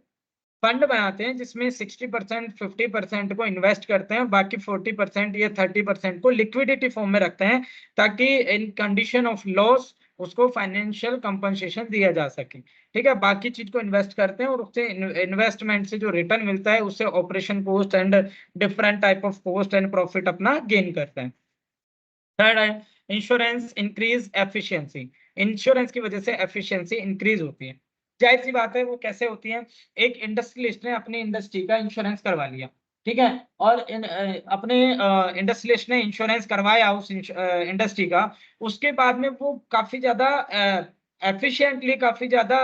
फंड बनाते हैं जिसमें 60% 50% को इन्वेस्ट करते हैं, बाकी 40% या 30% को लिक्विडिटी फॉर्म में रखते हैं, ताकि इन कंडीशन ऑफ लॉस उसको फाइनेंशियल कंपनसेशन दिया जा सके। ठीक है, बाकी चीज को इन्वेस्ट करते हैं और उससे इन्वेस्टमेंट से जो रिटर्न मिलता है उससे operation cost and different type of cost and profit अपना गेन करते हैं। थर्ड है इंश्योरेंस इंक्रीज एफिशिएंसी। इंश्योरेंस की वजह से एफिशिएंसी इंक्रीज होती है। जाहिर सी बात है, वो कैसे होती है? एक इंडस्ट्रियलिस्ट ने अपनी इंडस्ट्री का इंश्योरेंस करवा लिया, ठीक है, और अपने इंडस्ट्रियलिस्ट ने इंश्योरेंस करवाया उस इंडस्ट्री का। उसके बाद में वो काफी ज्यादा एफिशिएंटली, काफी ज्यादा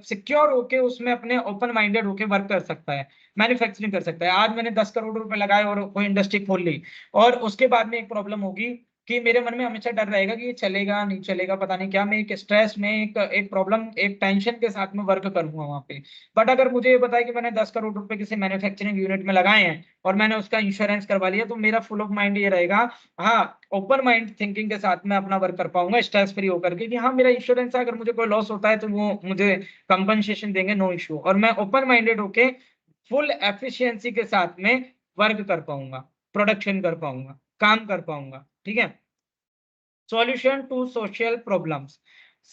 सिक्योर होके उसमें अपने ओपन माइंडेड होके वर्क कर सकता है, मैन्युफैक्चरिंग कर सकता है। आज मैंने 10 करोड़ रुपए लगाए और कोई इंडस्ट्री खोल ली, और उसके बाद में एक प्रॉब्लम होगी कि मेरे मन में हमेशा डर रहेगा कि ये चलेगा नहीं चलेगा, पता नहीं क्या, मैं एक स्ट्रेस में, एक प्रॉब्लम, एक टेंशन के साथ में वर्क करूंगा वहां पे। बट अगर मुझे ये पता है कि मैंने 10 करोड़ रुपए किसी मैन्युफैक्चरिंग यूनिट में लगाए हैं और मैंने उसका इंश्योरेंस करवा लिया, तो मेरा फुल ऑफ माइंड ये रहेगा, हाँ, ओपन माइंड थिंकिंग के साथ में अपना वर्क कर पाऊंगा, स्ट्रेस फ्री होकर के, कि हाँ मेरा इंश्योरेंस है, अगर मुझे कोई लॉस होता है तो वो मुझे कंपनसेशन देंगे, नो इश्यू। और मैं ओपन माइंडेड होके फुल एफिशिएंसी के साथ में वर्क कर पाऊंगा, प्रोडक्शन कर पाऊंगा, काम कर पाऊंगा। ठीक है, सॉल्यूशन टू सोशल प्रॉब्लम्स।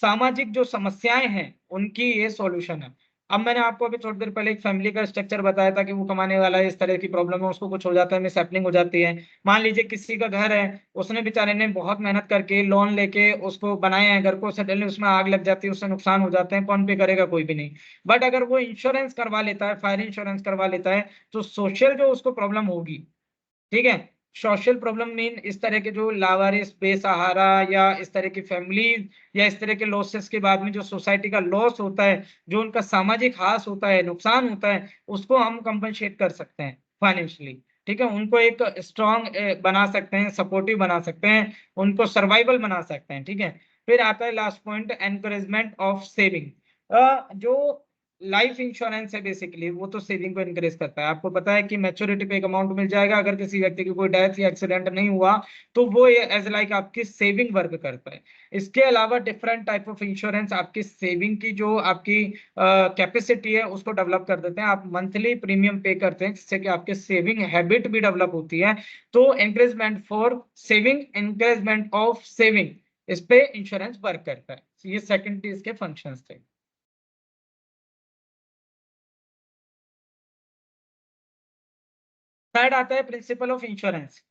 सामाजिक जो समस्याएं हैं उनकी ये सॉल्यूशन है। अब मैंने आपको अभी थोड़ी देर पहले एक फैमिली का स्ट्रक्चर बताया था कि वो कमाने वाला है, इस तरह की प्रॉब्लम है, उसको कुछ हो जाता है, मिसहैपनिंग हो जाती है। मान लीजिए किसी का घर है, उसने बेचारे ने बहुत मेहनत करके लोन लेके उसको बनाया है घर को, सडनली उसमें आग लग जाती है, उससे नुकसान हो जाते हैं, कौन पे करेगा? कोई भी नहीं। बट अगर वो इंश्योरेंस करवा लेता है, फायर इंश्योरेंस करवा लेता है, तो सोशल जो उसको प्रॉब्लम होगी, ठीक है, सोशल प्रॉब्लम मीन इस तरह के जो लावारिस, बेसहारा, या इस तरह की फैमिली, या इस तरह के लॉसेस के बाद में जो सोसाइटी का लॉस होता है, जो उनका सामाजिक हास होता है, नुकसान होता है, उसको हम कंपनसेट कर सकते हैं फाइनेंशियली। ठीक है, उनको एक स्ट्रॉन्ग बना सकते हैं, सपोर्टिव बना सकते हैं, उनको सर्वाइवल बना सकते हैं। ठीक है, फिर आता है last point, encouragement of saving. जो लाइफ इंश्योरेंस है बेसिकली, वो तो सेविंग को इनकरेज करता है। आपको पता है कि मैच्योरिटी पे एक अमाउंट मिल जाएगा, अगर किसी व्यक्ति की कोई डेथ या एक्सीडेंट नहीं हुआ तो वो ये एज लाइक आपकी सेविंग वर्क करता है। इसके अलावा डिफरेंट टाइप ऑफ इंश्योरेंस आपकी सेविंग की जो आपकी कैपेसिटी है उसको डेवलप कर देते हैं। आप मंथली प्रीमियम पे करते हैं जिससे कि आपके सेविंग हैबिट भी डेवलप होती है। तो encouragement for saving, encouragement of saving, इस पे इंश्योरेंस वर्क करता है। ये सेकंड इसके फंक्शंस थे। थर्ड आता है प्रिंसिपल ऑफ इंश्योरेंस।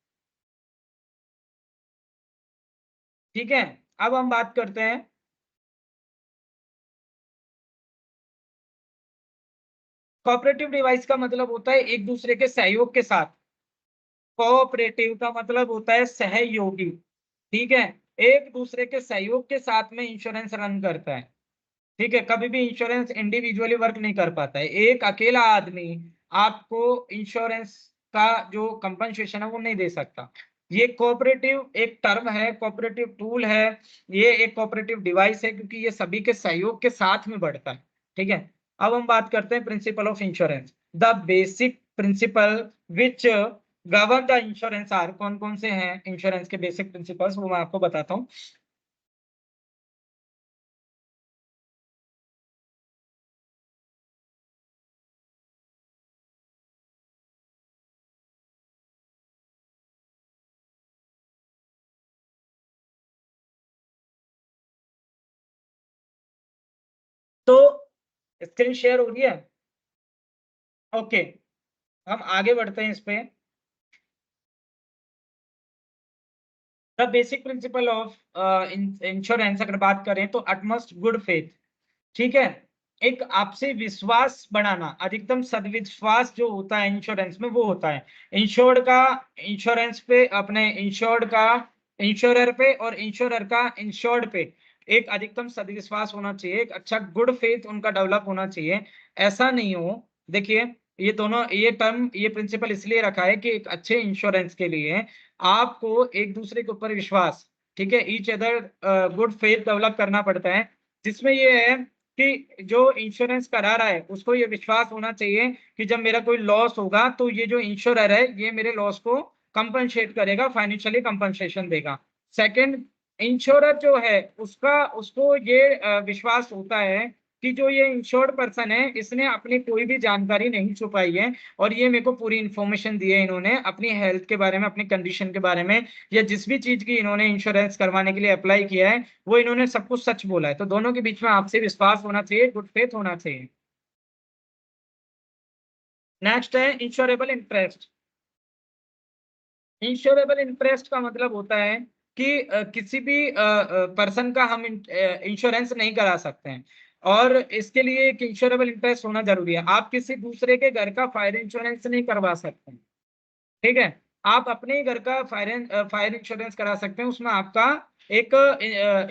ठीक है, अब हम बात करते हैं। कोऑपरेटिव डिवाइस का मतलब होता है एक दूसरे के सहयोग के साथ। कोऑपरेटिव का मतलब होता है सहयोगी। ठीक है, एक दूसरे के सहयोग के साथ में इंश्योरेंस रन करता है। ठीक है, कभी भी इंश्योरेंस इंडिविजुअली वर्क नहीं कर पाता है। एक अकेला आदमी आपको इंश्योरेंस का जो कंपनसेशन है वो नहीं दे सकता। ये कोऑपरेटिव एक टर्म है, कोऑपरेटिव टूल है, ये एक कोऑपरेटिव डिवाइस है, क्योंकि ये सभी के सहयोग के साथ में बढ़ता है। ठीक है, अब हम बात करते हैं principle of insurance. The basic principle which govern the insurance are. कौन कौन से हैं इंश्योरेंस के बेसिक प्रिंसिपल्स, वो मैं आपको बताता हूँ। तो स्क्रीन शेयर हो रही है? ओके, हम आगे बढ़ते हैं इस पे। The basic principal of insurance अगर बात करें तो अटमोस्ट गुड फेथ। ठीक है। एक आपसे विश्वास बढ़ाना, अधिकतम सदविश्वास जो होता है इंश्योरेंस में वो होता है। इंश्योर्ड का इंश्योरेंस पे, अपने इंश्योर्ड का इंश्योरर पे और इंश्योरर का इंश्योर्ड पे एक अधिकतम सदविश्वास होना चाहिए, एक अच्छा गुड फेथ उनका डेवलप होना चाहिए। ऐसा नहीं हो, देखिए ये दोनों, ये टर्म, ये प्रिंसिपल इसलिए रखा है कि एक अच्छे इंश्योरेंस के लिए आपको एक दूसरे के ऊपर विश्वास, ठीक है, each other good faith develop करना पड़ता है, जिसमें ये है कि जो इंश्योरेंस करा रहा है उसको ये विश्वास होना चाहिए कि जब मेरा कोई लॉस होगा तो ये जो इंश्योरर है ये मेरे लॉस को कंपनसेट करेगा, फाइनेंशियली कंपनसेशन देगा। सेकंड, इंश्योरर जो है उसका उसको ये विश्वास होता है कि जो ये इंश्योर्ड पर्सन है इसने अपनी कोई भी जानकारी नहीं छुपाई है और ये मेरे को पूरी इंफॉर्मेशन दी है इन्होंने अपनी हेल्थ के बारे में, अपनी कंडीशन के बारे में, या जिस भी चीज की इन्होंने इंश्योरेंस करवाने के लिए अप्लाई किया है वो इन्होंने सब कुछ सच बोला है। तो दोनों के बीच में आपसे विश्वास होना चाहिए, गुड फेथ होना चाहिए। नेक्स्ट है इंश्योरेबल इंटरेस्ट। इंश्योरेबल इंटरेस्ट का मतलब होता है कि किसी भी पर्सन का हम इंश्योरेंस नहीं करा सकते हैं और इसके लिए एक इंश्योरेबल इंटरेस्ट होना जरूरी है। आप किसी दूसरे के घर का फायर इंश्योरेंस नहीं करवा सकते, ठीक है। आप अपने ही घर का फायर इंश्योरेंस करा सकते हैं, उसमें आपका एक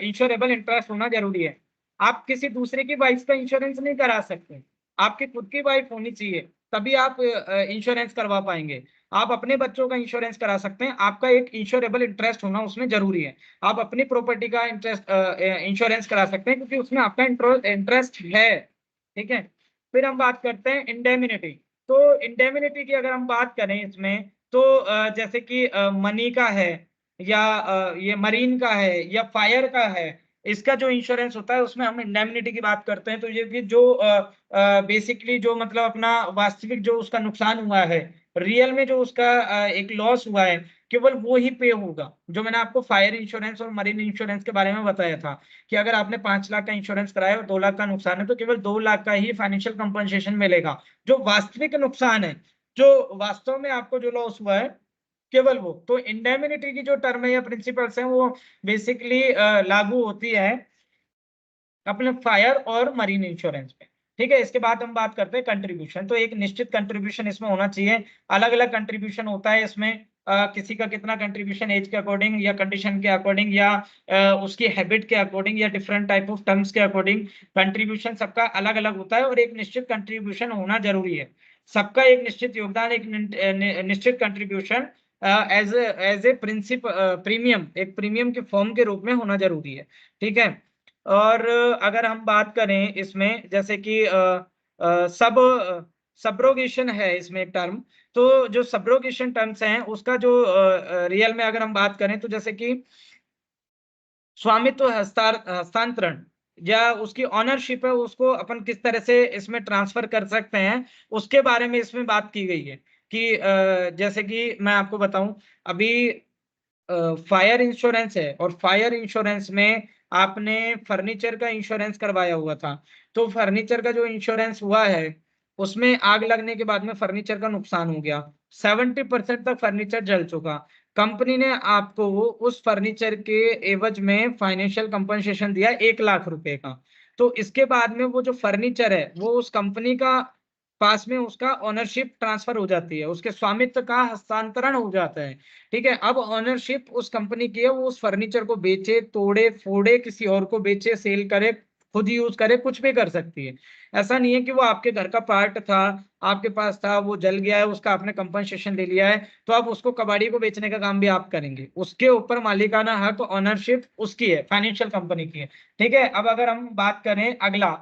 इंश्योरेबल इंटरेस्ट होना जरूरी है। आप किसी दूसरे की वाइफ का इंश्योरेंस नहीं करा सकते, आपकी खुद की वाइफ होनी चाहिए तभी आप इंश्योरेंस करवा पाएंगे। आप अपने बच्चों का इंश्योरेंस करा सकते हैं, आपका एक इंश्योरेबल इंटरेस्ट होना उसमें जरूरी है। आप अपनी प्रॉपर्टी का इंश्योरेंस करा सकते हैं क्योंकि उसमें आपका इंटरेस्ट है, ठीक है। फिर हम बात करते हैं इंडेमिनिटी। तो इंडेमिनिटी की अगर हम बात करें इसमें, तो जैसे कि मनी का है या ये मरीन का है या फायर का है, इसका जो इंश्योरेंस होता है उसमें हम इंडेमनिटी की बात करते हैं। तो ये कि जो बेसिकली जो मतलब अपना वास्तविक जो उसका नुकसान हुआ है, रियल में जो उसका एक लॉस हुआ है, केवल वो ही पे होगा। जो मैंने आपको फायर इंश्योरेंस और मरीन इंश्योरेंस के बारे में बताया था कि अगर आपने 5 लाख का इंश्योरेंस कराया और 2 लाख का नुकसान है तो केवल 2 लाख का ही फाइनेंशियल कंपनसेशन मिलेगा। जो वास्तविक नुकसान है, जो वास्तव में आपको जो लॉस हुआ है, केवल वो। तो इंडेमिनिटी की जो टर्म है या प्रिंसिपल्स हैं वो बेसिकली लागू होती है अपने फायर और मरीन इंश्योरेंस पे, ठीक है। इसके बाद हम बात करते हैं कंट्रीब्यूशन। तो एक निश्चित कंट्रीब्यूशन इसमें होना चाहिए। अलग अलग कंट्रीब्यूशन होता है इसमें, किसी का कितना कंट्रीब्यूशन एज के अकॉर्डिंग या कंडीशन के अकॉर्डिंग या उसकी हैबिट के अकॉर्डिंग या डिफरेंट टाइप ऑफ टर्म्स के अकॉर्डिंग कंट्रीब्यूशन सबका अलग अलग होता है और एक निश्चित कंट्रीब्यूशन होना जरूरी है। सबका एक निश्चित योगदान, एक निश्चित contribution as as a principle premium, एक प्रीमियम के फॉर्म के रूप में होना जरूरी है, ठीक है। और अगर हम बात करें इसमें जैसे कि सब सब्रोगेशन है इसमें एक टर्म। तो जो सब्रोगेशन टर्म्स हैं उसका जो रियल में अगर हम बात करें तो जैसे कि स्वामित्व हस्तांतरण या उसकी ऑनरशिप है उसको अपन किस तरह से इसमें ट्रांसफर कर सकते हैं, उसके बारे में इसमें बात की गई है कि जैसे कि मैं आपको बताऊं, अभी फायर इंश्योरेंस है और फायर इंश्योरेंस में आपने फर्नीचर का इंश्योरेंस करवाया हुआ था। तो फर्नीचर का जो इंश्योरेंस हुआ है उसमें आग लगने के बाद में फर्नीचर का नुकसान हो गया, 70% तक फर्नीचर जल चुका। कंपनी ने आपको उस फर्नीचर के एवज में फाइनेंशियल कंपनसेशन दिया 1 लाख रुपए का। तो इसके बाद में वो जो फर्नीचर है वो उस कंपनी का पास में उसका ओनरशिप ट्रांसफर हो जाती है, उसके स्वामित्व का हस्तांतरण हो जाता है, ठीक है। अब ओनरशिप उस कंपनी की है, वो उस फर्नीचर को बेचे, तोड़े फोड़े, किसी और को बेचे, सेल करे, खुद यूज करे, कुछ भी कर सकती है। ऐसा नहीं है कि वो आपके घर का पार्ट था, आपके पास था, वो जल गया है, उसका आपने कंपनसेशन ले लिया है तो अब उसको कबाड़ी को बेचने का काम भी आप करेंगे, उसके ऊपर मालिकाना हक, ओनरशिप उसकी है, फाइनेंशियल कंपनी की है, ठीक है। अब अगर हम बात करें अगला,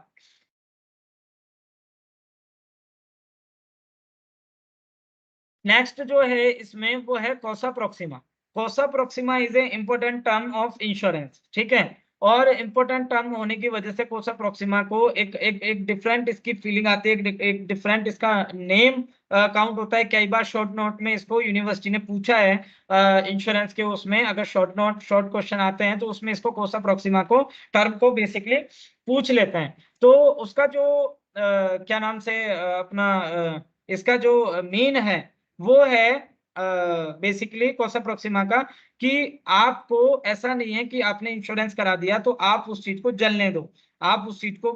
नेक्स्ट जो है इसमें वो है कोसा प्रोक्सिमा। कोसा Proxima is a important term of insurance, ठीक है। और इंपॉर्टेंट टर्म होने की वजह से कोसा प्रोक्सिमा को एक डिफरेंट इसकी फीलिंग आती है, एक डिफरेंट इसका नेम काउंट होता है। कई बार शॉर्ट नोट में इसको यूनिवर्सिटी ने पूछा है, इंश्योरेंस के उसमें अगर शॉर्ट क्वेश्चन आते हैं तो उसमें इसको कोसा प्रोक्सिमा को टर्म को बेसिकली पूछ लेते हैं। तो उसका जो क्या नाम से अपना इसका जो मीन है वो है बेसिकली कोसा प्रोक्सिमा का, कि आपको ऐसा नहीं है कि आपने इंश्योरेंस करा दिया तो आप उस चीज को जलने दो। आप उस चीज को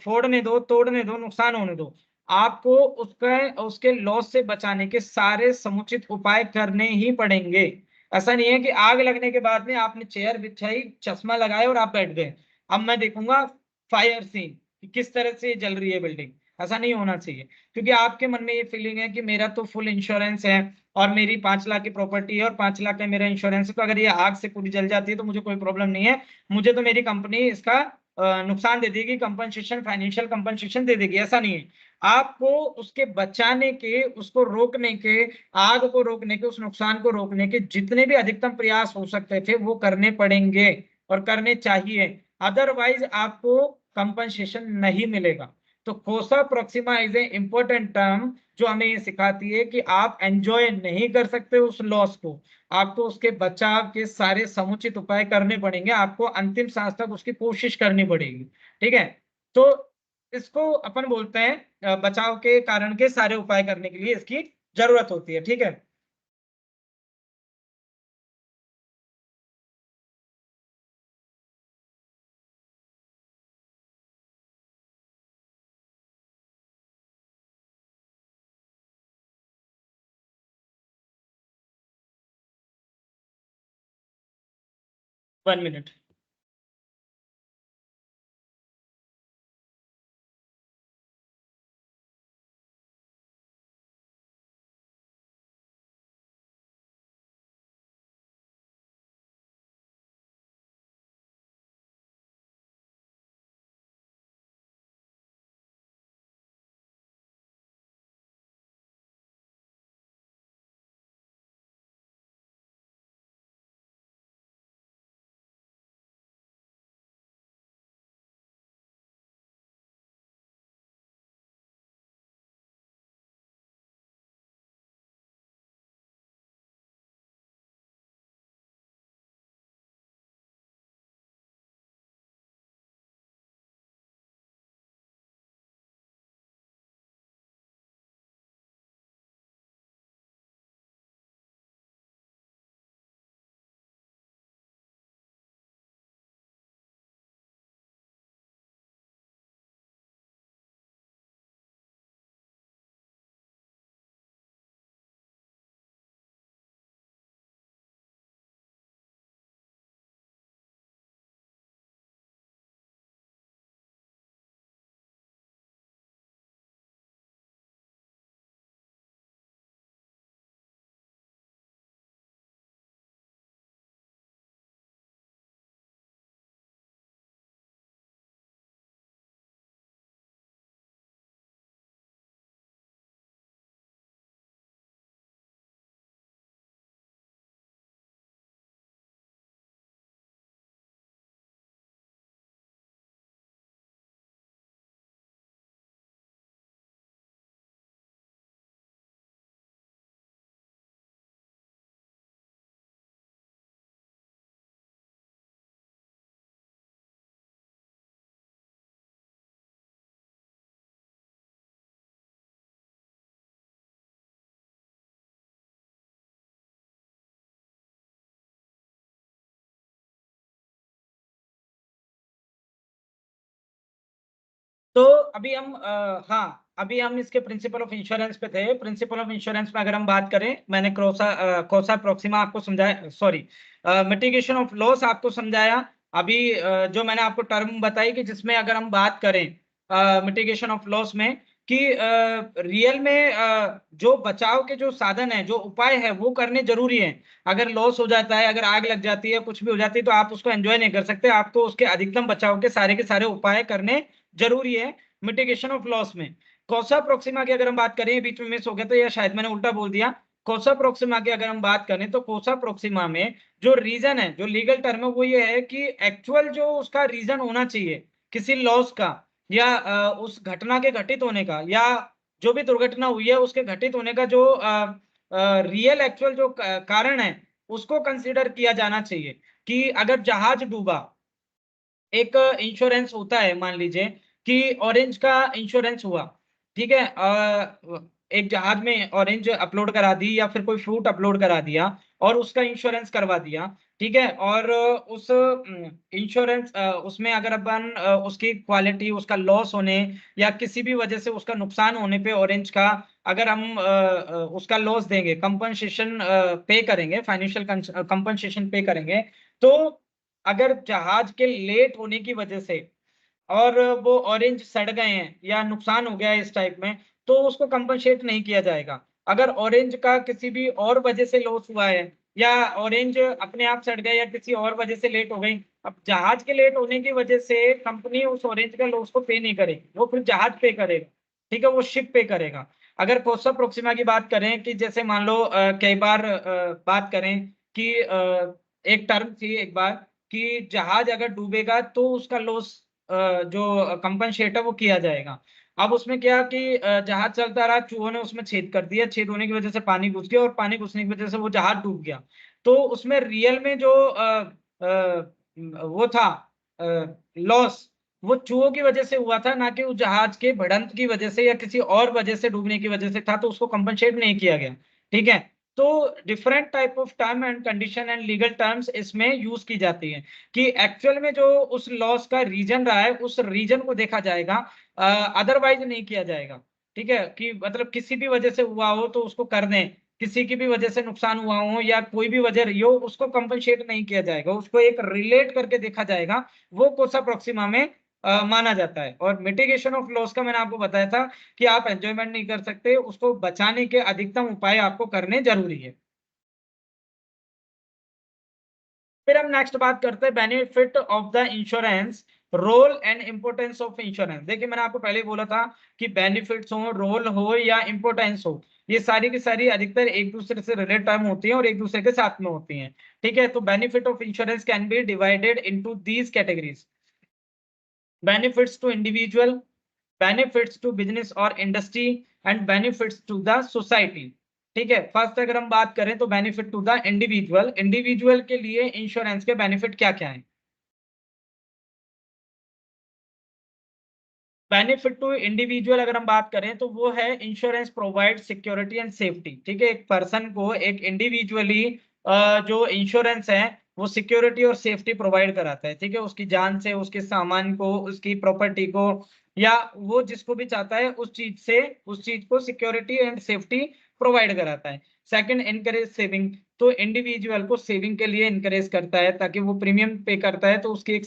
फोड़ने दो, तोड़ने दो, नुकसान होने दो, आपको उसके लॉस से बचाने के सारे समुचित उपाय करने ही पड़ेंगे। ऐसा नहीं है कि आग लगने के बाद में आपने चेयर बिछाई, चश्मा लगाया और आप बैठ गए, अब मैं देखूंगा फायर सीन कि किस तरह से जल रही है बिल्डिंग। ऐसा नहीं होना चाहिए, क्योंकि आपके मन में ये फीलिंग है कि मेरा तो फुल इंश्योरेंस है और मेरी 5 लाख की प्रॉपर्टी है और 5 लाख का मेरा इंश्योरेंस है, तो अगर ये आग से पूरी जल जाती है तो मुझे कोई प्रॉब्लम नहीं है, मुझे तो मेरी कंपनी इसका नुकसान दे देगी, कंपनसेशन, फाइनेंशियल कंपनसेशन दे देगी। ऐसा नहीं है, आपको उसके बचाने के, उसको रोकने के, आग को रोकने के, उस नुकसान को रोकने के जितने भी अधिकतम प्रयास हो सकते थे वो करने पड़ेंगे और करने चाहिए, अदरवाइज आपको कंपनसेशन नहीं मिलेगा। तो कोसा Proxima is a important term जो हमें ये सिखाती है कि आप एंजॉय नहीं कर सकते उस लॉस को, आपको उसके बचाव के सारे समुचित उपाय करने पड़ेंगे, आपको अंतिम सांस तक उसकी कोशिश करनी पड़ेगी। ठीक है, तो इसको अपन बोलते हैं बचाव के कारण के सारे उपाय करने के लिए इसकी जरूरत होती है। ठीक है, 1 मिनट। तो अभी हम हाँ, अभी हम इसके प्रिंसिपल ऑफ इंश्योरेंस पे थे। प्रिंसिपल ऑफ इंश्योरेंस में अगर हम बात करें, मैंने कोसा प्रोक्सिमा आपको समझाया, सॉरी, मिटिगेशन ऑफ लॉस आपको समझाया। अभी जो मैंने आपको टर्म बताई कि जिसमें अगर हम बात करें मिटिगेशन ऑफ लॉस में कि रियल में जो बचाव के जो साधन है, जो उपाय है वो करने जरूरी है। अगर लॉस हो जाता है, अगर आग लग जाती है, कुछ भी हो जाती है, तो आप उसको एंजॉय नहीं कर सकते, आपको उसके अधिकतम बचाव के सारे उपाय करने जरूरी है मिटिगेशन ऑफ लॉस में। कोसा प्रोक्सिमा की अगर हम बात करें, बीच में मिस हो गया तो, या शायद मैंने उल्टा बोल दिया। कोसा प्रोक्सिमा की अगर हम बात करें तो कोसा प्रोक्सिमा में जो रीजन है, जो लीगल टर्म है, वो ये है कि एक्चुअल जो उसका रीजन होना चाहिए किसी लॉस का, या उस घटना के घटित होने का, या जो भी दुर्घटना हुई है उसके घटित होने का जो रियल एक्चुअल जो कारण है, उसको कंसिडर किया जाना चाहिए। कि अगर जहाज डूबा, एक इंश्योरेंस होता है, मान लीजिए कि ऑरेंज का इंश्योरेंस हुआ, ठीक है, एक जहाज में ऑरेंज अपलोड करा दी या फिर कोई फ्रूट अपलोड करा दिया और उसका इंश्योरेंस करवा दिया, ठीक है, और उस इंश्योरेंस उसमें अगर अपन उसकी क्वालिटी, उसका लॉस होने या किसी भी वजह से उसका नुकसान होने पे ऑरेंज का अगर हम उसका लॉस देंगे, कंपनसेशन पे करेंगे, फाइनेंशियल कंपनसेशन पे करेंगे, तो अगर जहाज के लेट होने की वजह से और वो ऑरेंज सड़ गए हैं या नुकसान हो गया है इस टाइप में, तो उसको कंपनसेट नहीं किया जाएगा। अगर ऑरेंज का किसी भी और वजह से लॉस हुआ है या ऑरेंज अपने आप सड़ गया या किसी और वजह से लेट हो गई, अब जहाज के लेट होने की वजह से कंपनी उस ऑरेंज का लॉस को पे नहीं करेगी, वो फिर जहाज पे करेगा, ठीक है, वो शिप पे करेगा। अगर कोस्टा प्रोक्सिमा की बात करें कि जैसे मान लो कई बार बात करें कि एक टर्म थी एक बार कि जहाज अगर डूबेगा तो उसका लॉस जो कंपनसेट है वो किया जाएगा। अब उसमें क्या कि जहाज चलता रहा, चूहों ने उसमें छेद कर दिया, छेद होने की वजह से पानी घुस गया और पानी घुसने की वजह से वो जहाज डूब गया। तो उसमें रियल में जो वो था लॉस, वो चूहों की वजह से हुआ था, ना कि उस जहाज के भिड़ंत की वजह से या किसी और वजह से डूबने की वजह से था, तो उसको कंपनसेट नहीं किया गया, ठीक है? तो different type of term and condition and legal terms इसमें यूज़ की जाती हैं कि एक्चुअल में जो उस लॉस का रीज़न रहा है, उस रीज़न को देखा जाएगा, अदरवाइज़ नहीं किया जाएगा, ठीक है? कि मतलब किसी भी वजह से हुआ हो तो उसको कर दें, किसी की भी वजह से नुकसान हुआ हो या कोई भी वजह रही हो, उसको कंपनसेट नहीं किया जाएगा, उसको एक रिलेट करके देखा जाएगा, वो कोसा प्रोक्सिमा में माना जाता है। और मिटिगेशन ऑफ लॉस का मैंने आपको बताया था कि आप एन्जॉयमेंट नहीं कर सकते, उसको बचाने के अधिकतम उपाय आपको करने ज़रूरी है। फिर हम नेक्स्ट बात करते हैं benefit of the insurance, role and importance of insurance. देखिए मैंने आपको पहले ही बोला था कि बेनिफिट्स हो, रोल हो या इंपोर्टेंस हो, ये सारी की सारी अधिकतर एक दूसरे से रिलेटेड टर्म होती हैं और एक दूसरे के साथ में होती हैं, ठीक है? तो benefit of insurance can be divided into these categories: benefits to individual, benefits to business or industry and benefits to the society, ठीक है? फर्स्ट अगर हम बात करें तो benefit to the individual, individual के लिए इंश्योरेंस के बेनिफिट क्या-क्या हैं? बेनिफिट टू इंडिविजुअल अगर हम बात करें तो वो है insurance provide security and safety, ठीक है? एक पर्सन को एक इंडिविजुअली जो इंश्योरेंस है वो सिक्योरिटी और सेफ्टी प्रोवाइड कराता है, ठीक है? उसकी जान से, उसके सामान को, उसकी प्रॉपर्टी को या वो जिसको भी चाहता है उस चीज़ से उस चीज़ को सिक्योरिटी एंड सेफ्टी प्रोवाइड कराता है। सेकंड, एनकरेज सेविंग, तो इंडिविजुअल को सेविंग के लिए एनकरेज करता है ताकि वो प्रीमियम पे करता है तो उसकी एक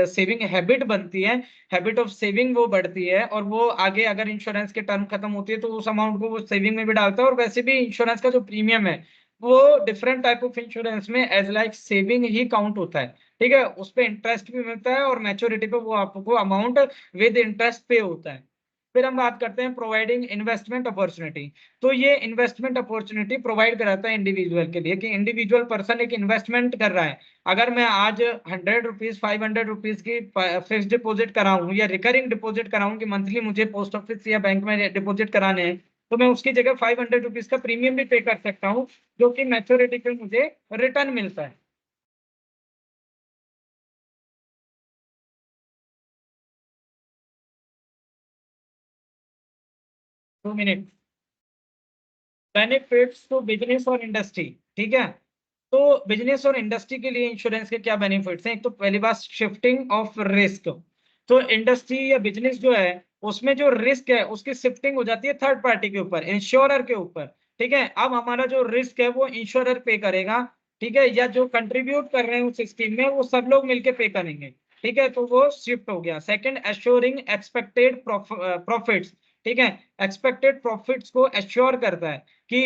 सेविंग हैबिट बनती है, हैबिट ऑफ सेविंग वो बढ़ती है और वो आगे अगर इंश्योरेंस की टर्म खत्म होती है तो उस अमाउंट को वो सेविंग में भी डालता है और वैसे भी इंश्योरेंस का जो प्रीमियम है वो डिफरेंट टाइप ऑफ इंश्योरेंस में एज लाइक सेविंग ही काउंट होता है, ठीक है? उस पे इंटरेस्ट भी मिलता है और मैच्योरिटी पे वो आपको अमाउंट विद इंटरेस्ट पे होता है। फिर हम बात करते हैं प्रोवाइडिंग इन्वेस्टमेंट अपॉर्चुनिटी, तो ये इन्वेस्टमेंट अपॉर्चुनिटी प्रोवाइड कराता है इंडिविजुअल के लिए कि इंडिविजुअल पर्सन एक इन्वेस्टमेंट कर रहा है। अगर मैं आज 100 रुपीज़ 500 रुपीज़ की फिक्स्ड डिपॉजिट कराऊँ या रिकरिंग डिपॉजिट कराऊँ कि मंथली मुझे पोस्ट ऑफिस या बैंक में डिपॉजिट कराने हैं, तो मैं उसकी जगह 500 रुपीज़ का प्रीमियम भी पे कर सकता हूँ, जो कि मैच्योरिटी पे मुझे रिटर्न मिलता है। 2 मिनट। बेनिफिट्स टू बिज़नेस और इंडस्ट्री, ठीक है? तो बिज़नेस और इंडस्ट्री के लिए इंश्योरेंस के क्या बेनिफिट्स हैं? एक तो पहली बात शिफ्टिंग ऑफ रिस्क, तो इंडस्ट्री या बिज़नेस जो है, उसमें जो रिस्क है, उसकी शिफ्टिंग हो जाती है थर्ड पार्टी के ऊपर, इंश्योरर के ऊपर, ठीक है? अब हमारा जो रिस्क है वो इंश्योरर पे करेगा, ठीक है? या जो कंट्रीब्यूट कर रहे हैं उस स्कीम में वो सब लोग मिलके पे करेंगे, ठीक है? तो वो शिफ्ट हो गया। सेकंड, एश्योरिंग एक्सपेक्टेड प्रॉफिट्स, ठीक है? एक्सपेक्टेड प्रॉफिट्स को एश्योर करता है कि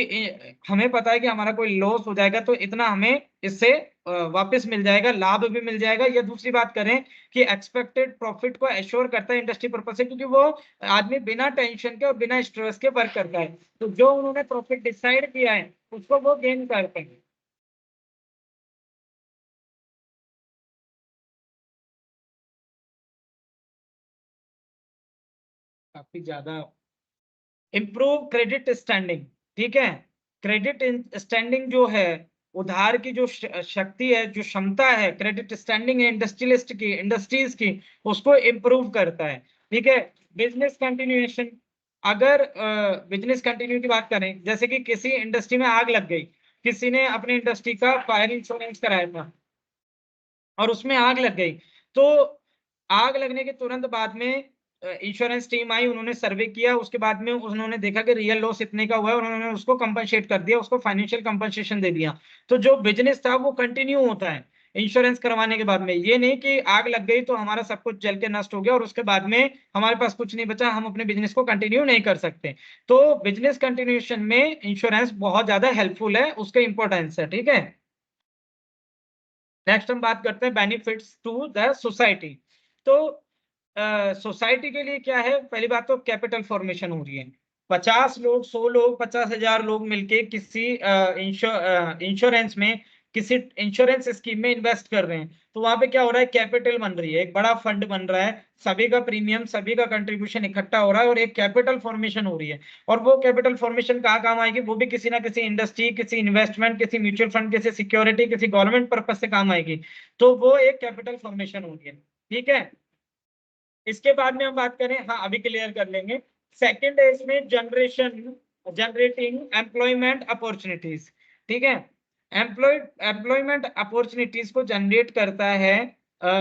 हमें पता है कि हमारा कोई लॉस हो जाएगा तो इतना हमें इससे वापस मिल जाएगा, लाभ भी मिल जाएगा। या दूसरी बात करें कि एक्सपेक्टेड प्रॉफिट को एश्योर करता है इंडस्ट्री पर्पस से, क्योंकि वो आदमी बिना टेंशन के और बिना स्ट्रेस के वर्क करता है। तो जो उन्होंने प्रॉफिट डिसाइड किया है, उसको वो गेन करते हैं। काफ़ी ज़्यादा इम्प्रूव क्रेडिट स्टैंडिंग, ठीक है? क्रेडिट स्टैंडिंग जो है, उधार की जो शक्ति है, जो क्षमता है, क्रेडिट स्टैंडिंग है इंडस्ट्रियलिस्ट की, इंडस्ट्रीज की, उसको इम्प्रूव करता है, ठीक है? बिजनेस कंटिन्यूएशन, अगर बिजनेस कंटिन्यू की बात करें, जैसे कि किसी इंडस्ट्री में आग लग गई, किसी ने अपनी इंडस्ट्री का फायर इंश्योरेंस कराया था और उसमें आग लग गई, तो आग लगने के तुरंत बाद में इंश्योरेंस टीम आई, उन्होंने सर्वे किया, उसके बाद में उन्होंने देखा कि रियल लॉस इतने का हुआ है और उन्होंने उसको कंपनसेट कर दिया, उसको फाइनेंशियल कंपनसेशन दे दिया। तो जो बिजनेस था वो कंटिन्यू होता है इंश्योरेंस करवाने के बाद में। ये नहीं कि आग लग गई तो हमारा सब कुछ जल के नष्ट हो गया और उसके बाद में हमारे पास कुछ नहीं बचा, हम अपने बिजनेस को कंटिन्यू नहीं कर सकते। तो बिजनेस कंटिन्यूएशन में इंश्योरेंस बहुत ज्यादा हेल्पफुल है, उसका इंपॉर्टेंस है, ठीक है। नेक्स्ट हम बात करते हैं बेनिफिट्स टू द सोसाइटी। तो सोसाइटी के लिए क्या है, पहली बात तो कैपिटल फॉर्मेशन हो रही है। 50 लोग, 100 लोग, 50,000 लोग मिलके किसी इंश्योरेंस में, किसी इंश्योरेंस स्कीम में इन्वेस्ट कर रहे हैं, तो वहां पे क्या हो रहा है, कैपिटल बन रही है, एक बड़ा फंड बन रहा है, सभी का प्रीमियम, सभी का कंट्रीब्यूशन इकट्ठा हो रहा है और एक कैपिटल फॉर्मेशन हो रही है। और वो कैपिटल फॉर्मेशन कहाँ काम आएगी, वो भी किसी ना किसी इंडस्ट्री, किसी इन्वेस्टमेंट, किसी म्यूचुअल फंड, किसी सिक्योरिटी, किसी गवर्नमेंट पर्पज से काम आएगी। तो वो एक कैपिटल फॉर्मेशन होगी, ठीक है। इसके बाद में हम बात करें, हाँ अभी क्लियर कर लेंगे। सेकंड है इसमें जनरेटिंग एम्प्लॉयमेंट अपॉर्चुनिटीज, ठीक है। एम्प्लॉयमेंट अपॉर्चुनिटीज को जनरेट करता है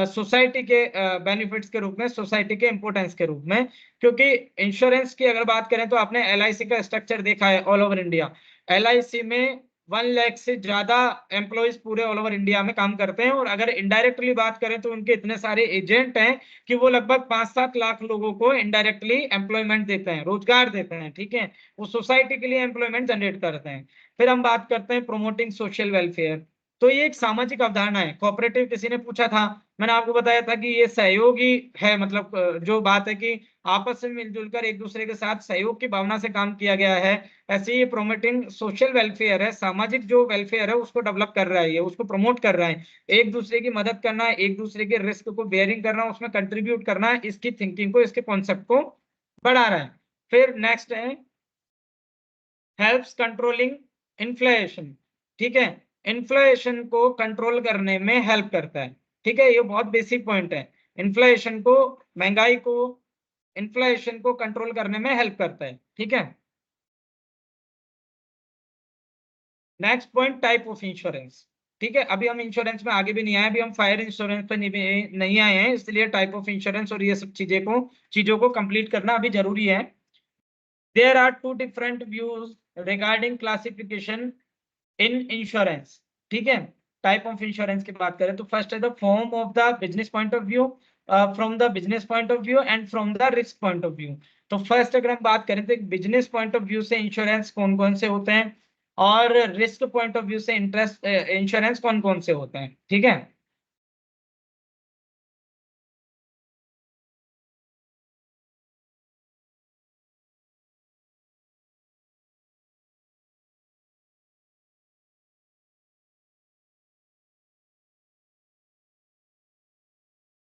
सोसाइटी के बेनिफिट्स के रूप में, सोसाइटी के इंपोर्टेंस के रूप में। क्योंकि इंश्योरेंस की अगर बात करें तो आपने एलआईसी का स्ट्रक्चर देखा है ऑल ओवर इंडिया। एलआईसी में 1 लाख से ज्यादा एम्प्लॉयज पूरे ऑल ओवर इंडिया में काम करते हैं, और अगर इनडायरेक्टली बात करें तो उनके इतने सारे एजेंट हैं कि वो लगभग 5-7 लाख लोगों को इनडायरेक्टली एम्प्लॉयमेंट देते हैं, रोजगार देते हैं, ठीक है। वो सोसाइटी के लिए एम्प्लॉयमेंट जनरेट करते हैं। फिर हम बात करते हैं प्रोमोटिंग सोशल वेलफेयर। तो ये एक सामाजिक अवधारणा है। कोऑपरेटिव किसी ने पूछा था, मैंने आपको बताया था कि ये सहयोगी है, मतलब जो बात है कि आपस में मिलजुल कर एक दूसरे के साथ सहयोग की भावना से काम किया गया है। ऐसे ही प्रोमोटिंग सोशल वेलफेयर है, सामाजिक जो वेलफेयर है उसको डेवलप कर रहा है, ये उसको प्रमोट कर रहा है। एक दूसरे की मदद करना है, एक दूसरे के रिस्क को बेयरिंग करना, उसमें कंट्रीब्यूट करना है, इसकी थिंकिंग को, इसके कॉन्सेप्ट को बढ़ा रहा है। फिर नेक्स्ट है हेल्प्स कंट्रोलिंग इन्फ्लेशन, ठीक है। इन्फ्लेशन को कंट्रोल करने में हेल्प करता है, ठीक है। ये बहुत बेसिक पॉइंट है। इन्फ्लेशन को, महंगाई को, इन्फ्लेशन को कंट्रोल करने में हेल्प करता है, ठीक है। Next point type of insurance, ठीक है। अभी हम इंश्योरेंस में आगे भी नहीं आए, अभी हम फायर इंश्योरेंस पे नहीं आए हैं, इसलिए टाइप ऑफ इंश्योरेंस और ये सब चीजों को कंप्लीट करना अभी जरूरी है। There are two different views regarding classification in insurance, ठीक है। टाइप ऑफ इंश्योरेंस की बात करें तो फर्स्ट है the form of the business point of view, from the business point of view and from the risk point of view. तो first अगर हम बात करें तो बिजनेस पॉइंट ऑफ व्यू से इंश्योरेंस कौन कौन से होते हैं, और रिस्क पॉइंट ऑफ व्यू से इंटरेस्ट इंश्योरेंस कौन कौन से होते हैं, ठीक है।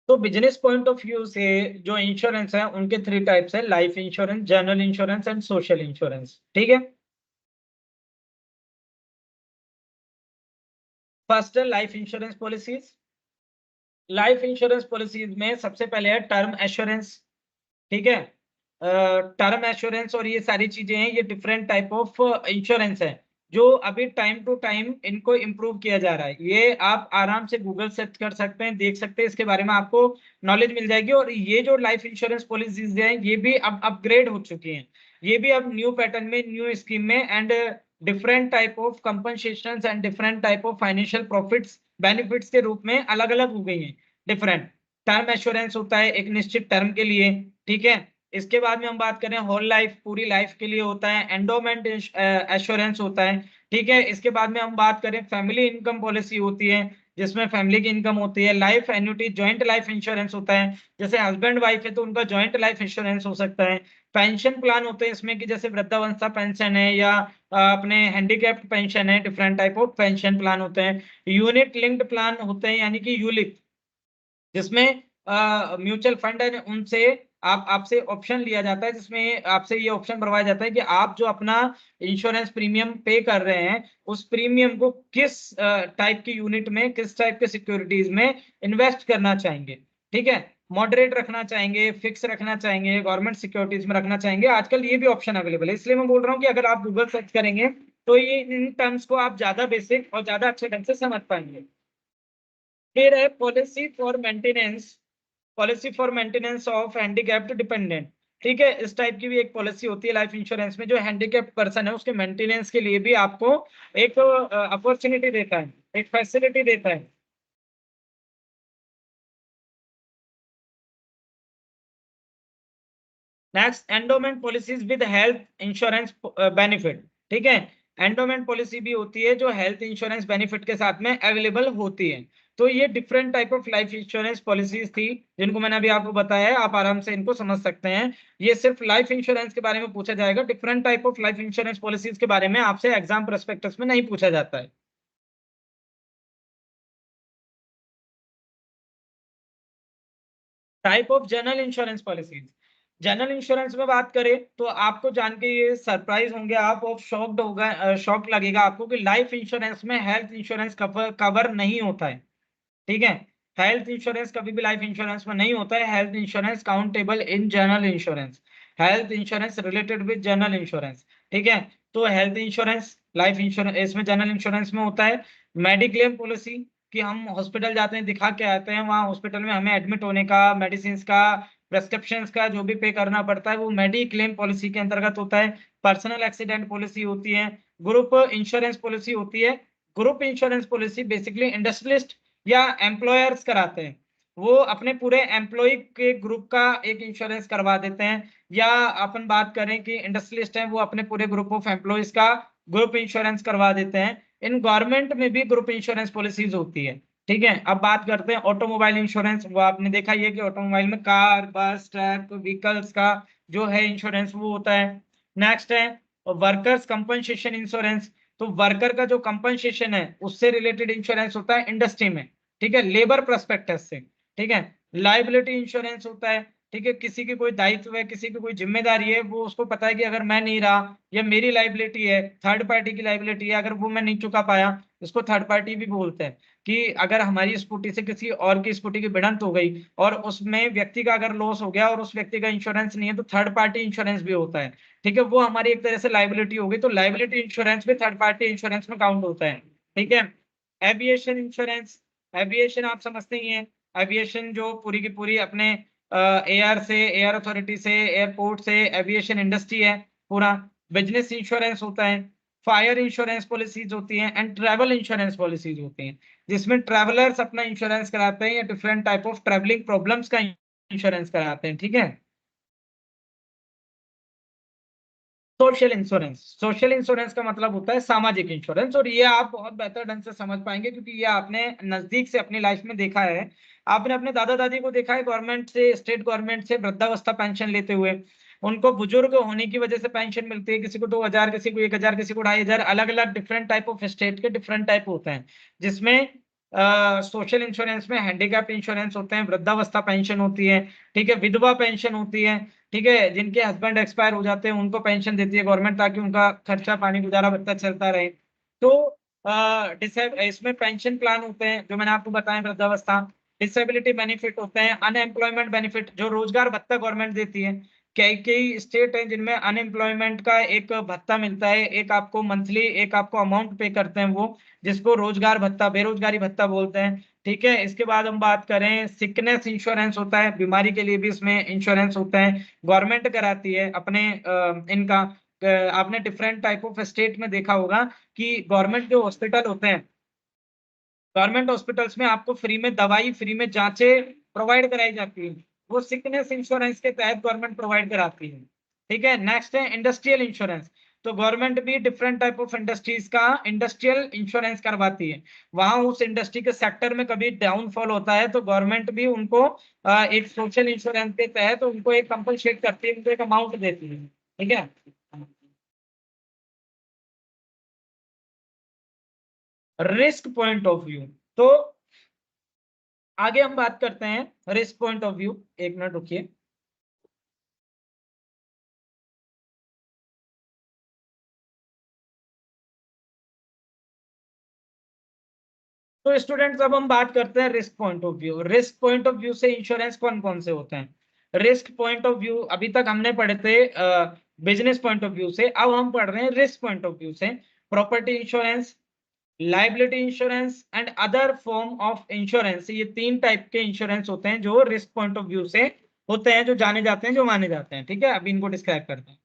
तो बिजनेस पॉइंट ऑफ व्यू से जो इंश्योरेंस है उनके 3 टाइप्स है, life insurance, general insurance and social insurance, ठीक है। फर्स्ट है life insurance policies. Life insurance policies में सबसे पहले है टर्म एश्योरेंस, ठीक है। टर्म एश्योरेंस और ये सारी चीजें हैं, ये डिफरेंट टाइप ऑफ इंश्योरेंस है जो अभी टाइम टू टाइम इनको इम्प्रूव किया जा रहा है। ये आप आराम से गूगल सर्च कर सकते हैं, देख सकते हैं, इसके बारे में आपको नॉलेज मिल जाएगी। और ये जो लाइफ इंश्योरेंस पॉलिसीज हैं ये भी अब अपग्रेड हो चुकी हैं, ये भी अब न्यू पैटर्न में, न्यू स्कीम में, and different type of compensation and different type of financial profits benefits के रूप में अलग अलग हो गई हैं। डिफरेंट टर्म एश्योरेंस होता है एक निश्चित टर्म के लिए, ठीक है। इसके बाद में हम बात करें होल लाइफ, पूरी लाइफ के लिए होता है, एंडोमेंट एश्योरेंस होता है, ठीक है। इसके बाद में हम बात करें फैमिली इनकम पॉलिसी होती है, जिसमें फैमिली की इनकम होती है। Life annuity, joint life insurance होता है, जैसे हस्बैंड वाइफ है तो उनका जॉइंट लाइफ इंश्योरेंस हो सकता है। पेंशन प्लान होते हैं इसमें कि जैसे वृद्धावस्था पेंशन है या अपने हैंडीकैप्ड पेंशन है, different type of pension plan होते हैं। यूनिट लिंक्ड प्लान होते हैं यानी कि यूलिप, जिसमें म्यूचुअल फंड है उनसे आप आपसे ऑप्शन लिया जाता है, जिसमें आपसे ये ऑप्शन करवाया जाता है कि आप जो अपना इंश्योरेंस प्रीमियम पे कर रहे हैं उस प्रीमियम को किस टाइप की यूनिट में, किस टाइप के सिक्योरिटीज में इन्वेस्ट करना चाहेंगे, ठीक है। मॉडरेट रखना चाहेंगे, फिक्स रखना चाहेंगे, गवर्नमेंट सिक्योरिटीज में रखना चाहेंगे। आजकल ये भी ऑप्शन अवेलेबल है, इसलिए मैं बोल रहा हूँ कि अगर आप गूगल सर्च करेंगे तो ये इन टर्म्स को आप ज्यादा बेसिक और ज्यादा अच्छे ढंग से समझ पाएंगे। फिर है policy for maintenance of handicapped dependent. ठीक है, इस टाइप की भी एक पॉलिसी होती है लाइफ इंश्योरेंस में, जो हैंडीकैप्ड पर्सन है उसके मेंटेनेंस के लिए भी आपको एक अपॉर्चुनिटी देता है, एक फैसिलिटी देता है। Next, endowment policies with health insurance benefit. ठीक है, एंडोमेंट पॉलिसी भी होती है जो हेल्थ इंश्योरेंस बेनिफिट के साथ में अवेलेबल होती है। तो ये different type of life insurance policies थी जिनको मैंने अभी आपको बताया है, आप आराम से इनको समझ सकते हैं। ये सिर्फ लाइफ इंश्योरेंस के बारे में पूछा जाएगा, different type of life insurance policies के बारे में आपसे एग्जाम प्रोस्पेक्टस में नहीं पूछा जाता है। Type of general insurance policies. General insurance में बात करें तो आपको जान के ये सरप्राइज होंगे आप और शॉक्ड होगा, शॉक लगेगा आपको कि लाइफ इंश्योरेंस में हेल्थ इंश्योरेंस कवर नहीं होता है। ठीक है, हेल्थ इंश्योरेंस कभी भी लाइफ इंश्योरेंस में नहीं होता है। Health insurance countable in general insurance, health insurance related with general insurance. ठीक है, तो हेल्थ इंश्योरेंस लाइफ इंश्योरेंस इसमें जनरल इंश्योरेंस में होता है। मेडिक्लेम पॉलिसी कि हम हॉस्पिटल जाते हैं, दिखा के आते हैं, वहां हॉस्पिटल में हमें एडमिट होने का, मेडिसिन का, प्रेस्क्रिप्शन का जो भी पे करना पड़ता है वो मेडिक्लेम पॉलिसी के अंतर्गत होता है। पर्सनल एक्सीडेंट पॉलिसी होती है, ग्रुप इंश्योरेंस पॉलिसी होती है। Group insurance policy basically industrialist या एम्प्लॉयर्स कराते हैं, वो अपने पूरे एम्प्लॉय के ग्रुप का एक इंश्योरेंस करवा देते हैं। या अपन बात करें कि इंडस्ट्रियलिस्ट हैं, वो अपने पूरे ग्रुप ऑफ एम्प्लॉयज का ग्रुप इंश्योरेंस करवा देते हैं। इन गवर्नमेंट में भी ग्रुप इंश्योरेंस पॉलिसीज होती है। ठीक है, अब बात करते हैं ऑटोमोबाइल इंश्योरेंस। वो आपने देखा ही है कि ऑटोमोबाइल में कार, बस, ट्रक, व्हीकल्स का जो है इंश्योरेंस वो होता है। नेक्स्ट है वर्कर्स कंपनसेशन इंश्योरेंस। तो वर्कर का जो कंपनसेशन है उससे रिलेटेड इंश्योरेंस होता है इंडस्ट्री में। ठीक है, लेबर प्रोस्पेक्टस से। ठीक है, लाइबिलिटी इंश्योरेंस होता है। ठीक है, किसी की कोई दायित्व है, किसी की कोई जिम्मेदारी है, वो उसको पता है कि अगर मैं नहीं रहा या मेरी लाइबिलिटी है, थर्ड पार्टी की लाइबिलिटी है, अगर वो मैं नहीं चुका पाया, इसको थर्ड पार्टी भी बोलते हैं। कि अगर हमारी स्कूटी से किसी और की स्कूटी की भिड़ंत हो गई और उसमें व्यक्ति का अगर लॉस हो गया और उस व्यक्ति का इंश्योरेंस नहीं है, तो थर्ड पार्टी इंश्योरेंस भी होता है। ठीक है, वो हमारी एक तरह से लाइबिलिटी होगी, तो लाइबिलिटी इंश्योरेंस भी थर्ड पार्टी इंश्योरेंस में काउंट होता है। ठीक है, एविएशन इंश्योरेंस। एविएशन आप समझते ही हैं, एविएशन जो पूरी की पूरी अपने एयर से, एयर अथॉरिटी से, एयरपोर्ट से, एविएशन इंडस्ट्री है पूरा। बिजनेस इंश्योरेंस होता है, फायर इंश्योरेंस पॉलिसीज होती हैं, एंड ट्रैवल इंश्योरेंस पॉलिसीज होती हैं, जिसमें ट्रैवलर्स अपना इंश्योरेंस कराते हैं या different type of travelling problems का इंश्योरेंस कराते हैं। ठीक है, सोशल इंश्योरेंस का मतलब होता है सामाजिक इंश्योरेंस, और ये आप बहुत बेहतर ढंग से समझ पाएंगे क्योंकि ये आपने नजदीक से अपनी लाइफ में देखा है। आपने अपने दादा दादी को देखा है गवर्नमेंट से, स्टेट गवर्नमेंट से वृद्धावस्था पेंशन लेते हुए। उनको बुजुर्ग होने की वजह से पेंशन मिलती है, किसी को 2,000, किसी को 1,000, किसी को 2,500, अलग अलग डिफरेंट टाइप ऑफ स्टेट के डिफरेंट टाइप होते हैं। जिसमें सोशल इंश्योरेंस में हैंडीकैप इंश्योरेंस होते हैं, वृद्धावस्था पेंशन होती है। ठीक है, विधवा पेंशन होती है। ठीक है, जिनके हस्बैंड एक्सपायर हो जाते हैं उनको पेंशन देती है गवर्नमेंट, ताकि उनका खर्चा पानी गुजारा भत्ता चलता रहे। तो इसमें पेंशन प्लान होते हैं जो मैंने आपको बताया, वृद्धावस्था। डिसेबिलिटी बेनिफिट होते हैं, अनएम्प्लॉयमेंट बेनिफिट जो रोजगार भत्ता गवर्नमेंट देती है। कई कई स्टेट हैं जिनमें अनएम्प्लॉयमेंट का एक भत्ता मिलता है, एक आपको मंथली एक आपको अमाउंट पे करते हैं वो, जिसको रोजगार भत्ता, बेरोजगारी भत्ता बोलते हैं। ठीक है, इसके बाद हम बात करें, सिकनेस इंश्योरेंस होता है, बीमारी के लिए भी इसमें इंश्योरेंस होता है, गवर्नमेंट कराती है अपने इनका। आपने डिफरेंट टाइप ऑफ स्टेट में देखा होगा कि गवर्नमेंट जो हॉस्पिटल होते हैं, गवर्नमेंट हॉस्पिटल्स में आपको फ्री में दवाई, फ्री में जांचें प्रोवाइड कराई जाती है, वो सिकनेस इंश्योरेंस के तहत गवर्नमेंट प्रोवाइड कराती है। ठीक है, नेक्स्ट है इंडस्ट्रियल इंश्योरेंस। तो गवर्नमेंट भी डिफरेंट टाइप ऑफ इंडस्ट्रीज का इंडस्ट्रियल इंश्योरेंस करवाती है। वहां उस इंडस्ट्री के सेक्टर में कभी डाउनफॉल होता है तो गवर्नमेंट भी उनको एक सोशल इंश्योरेंस के तहत उनको एक कंपनसेट करती है, उनको एक अमाउंट देती है। ठीक है, रिस्क पॉइंट ऑफ व्यू। तो आगे हम बात करते हैं रिस्क पॉइंट ऑफ व्यू। एक मिनट रुकिए। तो स्टूडेंट्स अब हम बात करते हैं risk point of view. Risk point of view से इंश्योरेंस कौन कौन से होते हैं? रिस्क पॉइंट ऑफ व्यू अभी तक हमने पढ़े थे बिजनेस पॉइंट ऑफ व्यू से, अब हम पढ़ रहे हैं रिस्क पॉइंट ऑफ व्यू से। Property insurance, liability insurance and other form of insurance. ये 3 टाइप के इंश्योरेंस होते हैं जो रिस्क पॉइंट ऑफ व्यू से होते हैं, जो जाने जाते हैं, जो माने जाते हैं। ठीक है, अभी इनको डिस्क्राइब करते हैं।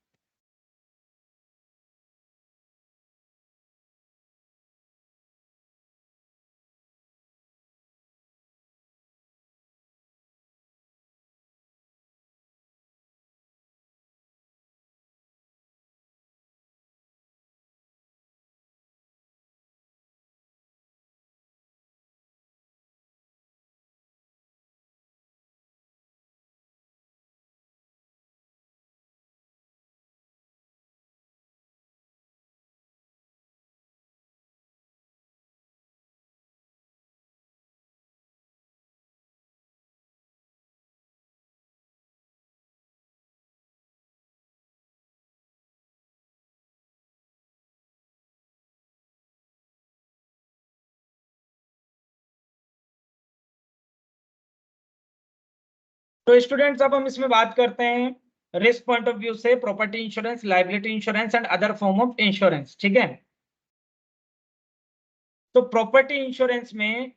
तो स्टूडेंट्स, अब हम इसमें बात करते हैं रिस्क पॉइंट ऑफ व्यू से property insurance, liability insurance and other form of insurance. ठीक है, तो प्रॉपर्टी इंश्योरेंस में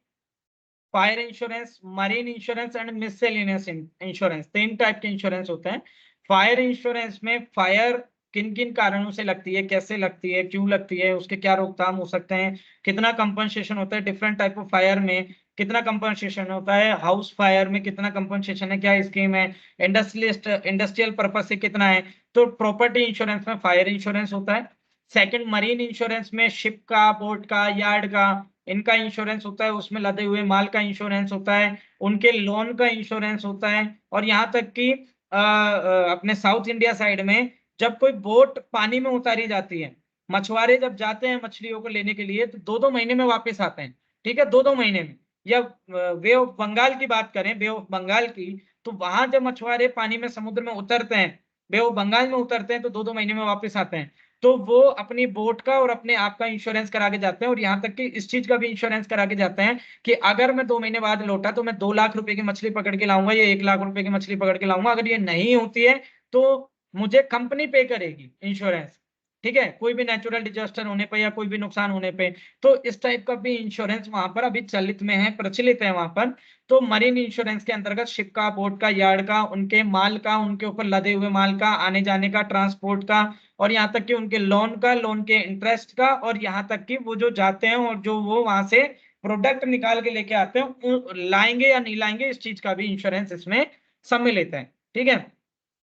fire insurance, marine insurance and miscellaneous insurance, 3 type के इंश्योरेंस होते हैं। फायर इंश्योरेंस में फायर किन किन कारणों से लगती है, कैसे लगती है, क्यों लगती है, उसके क्या रोकथाम हो सकते हैं, कितना कंपनसेशन होता है, डिफरेंट टाइप ऑफ फायर में कितना कंपनसेशन होता है, हाउस फायर में कितना कंपनसेशन है, क्या स्कीम है, इंडस्ट्रियल पर्पज से कितना है। तो प्रॉपर्टी इंश्योरेंस में फायर इंश्योरेंस होता है। सेकंड, मरीन इंश्योरेंस में शिप का, बोट का, यार्ड का, इनका इंश्योरेंस होता है, उसमें लदे हुए माल का इंश्योरेंस होता है, उनके लोन का इंश्योरेंस होता है। और यहाँ तक कि अपने साउथ इंडिया साइड में जब कोई बोट पानी में उतारी जाती है, मछुआरे जब जाते हैं मछलियों को लेने के लिए, तो 2-2 महीने में वापस आते हैं। ठीक है, 2-2 महीने में। या बे ऑफ बंगाल की बात करें, बे ऑफ बंगाल की, तो वहां जब मछुआरे पानी में समुद्र में उतरते हैं, बे ऑफ बंगाल में उतरते हैं, तो 2-2 महीने में वापस आते हैं। तो वो अपनी बोट का और अपने आप का इंश्योरेंस करा के जाते हैं, और यहाँ तक कि इस चीज का भी इंश्योरेंस करा के जाते हैं कि अगर मैं 2 महीने बाद लौटा तो मैं 2 लाख रुपए की मछली पकड़ के लाऊंगा या 1 लाख रुपए की मछली पकड़ के लाऊंगा। अगर ये नहीं होती है तो मुझे कंपनी पे करेगी इंश्योरेंस। ठीक है, कोई भी नेचुरल डिजास्टर होने पे या कोई भी नुकसान होने पे। तो इस टाइप का भी इंश्योरेंस वहां पर अभी चलित में है, प्रचलित है वहां पर। तो मरीन इंश्योरेंस के अंतर्गत शिप का, बोट का, यार्ड का, उनके माल का, उनके ऊपर लदे हुए माल का, आने जाने का, ट्रांसपोर्ट का, और यहाँ तक कि उनके लोन का, लोन के इंटरेस्ट का, और यहाँ तक कि वो जो जाते हैं और जो वो वहां से प्रोडक्ट निकाल के लेके आते हैं, लाएंगे या नहीं लाएंगे, इस चीज का भी इंश्योरेंस इसमें सम्मिलित है। ठीक है,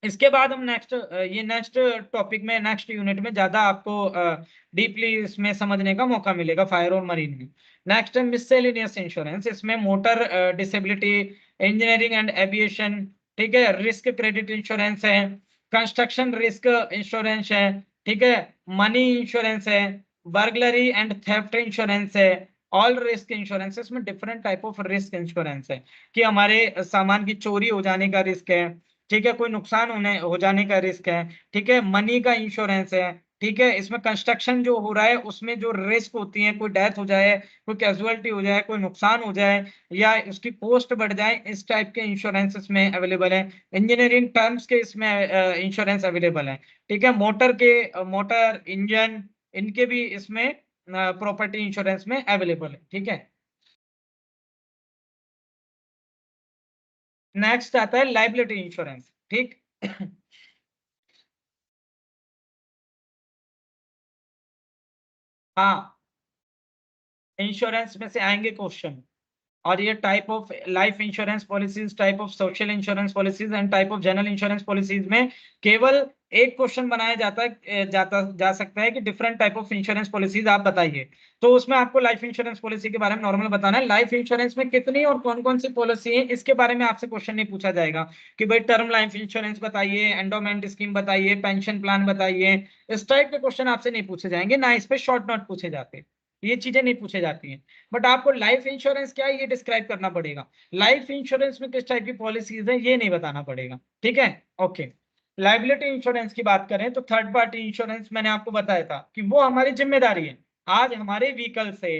इसके बाद हम नेक्स्ट टॉपिक में, नेक्स्ट यूनिट में ज्यादा आपको डीपली इसमें समझने का मौका मिलेगा फायर और मरीन में। नेक्स्ट है मिससेलेनियस इंश्योरेंस। इसमें motor disability, engineering and aviation, ठीक है, रिस्क क्रेडिट इंश्योरेंस है, कंस्ट्रक्शन रिस्क इंश्योरेंस है, ठीक है, मनी इंश्योरेंस है, बर्गलरी एंड थेफ्ट इंश्योरेंस है, ऑल रिस्क इंश्योरेंस। इसमें different type of risk insurance है कि हमारे सामान की चोरी हो जाने का रिस्क है, ठीक है, कोई नुकसान होने हो जाने का रिस्क है, ठीक है, मनी का इंश्योरेंस है, ठीक है, इसमें कंस्ट्रक्शन जो हो रहा है उसमें जो रिस्क होती है, कोई डेथ हो जाए, कोई कैजुअलिटी हो जाए, कोई नुकसान हो जाए, या उसकी पोस्ट बढ़ जाए, इस टाइप के इंश्योरेंस इसमें अवेलेबल है। इंजीनियरिंग टर्म्स के इसमें इंश्योरेंस अवेलेबल है। ठीक है, मोटर के, मोटर इंजन, इनके भी इसमें प्रॉपर्टी इंश्योरेंस में अवेलेबल है। ठीक है, नेक्स्ट आता है लाइबिलिटी इंश्योरेंस। ठीक हाँ, इंश्योरेंस में से आएंगे क्वेश्चन। और ये type of life insurance policies, type of social insurance policies and type of general insurance policies में केवल एक क्वेश्चन बनाया जाता है, जा सकता है कि different type of insurance policies आप बताइए। तो उसमें आपको लाइफ इंश्योरेंस पॉलिसी के बारे में नॉर्मल बताना है। लाइफ इंश्योरेंस में कितनी और कौन कौन सी पॉलिसी है, इसके बारे में आपसे क्वेश्चन नहीं पूछा जाएगा कि भाई टर्म लाइफ इंश्योरेंस बताइए, एंडोमेंट स्कीम बताइए, पेंशन प्लान बताइए। इस टाइप के क्वेश्चन आपसे नहीं पूछे जाएंगे, ना इस पे शॉर्ट नोट पूछे जाते, ये चीजें नहीं पूछे जाती हैं। बट आपको लाइफ इंश्योरेंस क्या है ये डिस्क्राइब करना पड़ेगा। लाइफ इंश्योरेंस में किस टाइप की पॉलिसीज है ये नहीं बताना पड़ेगा। ठीक है, ओके। लाइबिलिटी इंश्योरेंस की बात करें तो थर्ड पार्टी इंश्योरेंस मैंने आपको बताया था कि वो हमारी जिम्मेदारी है। आज हमारे व्हीकल से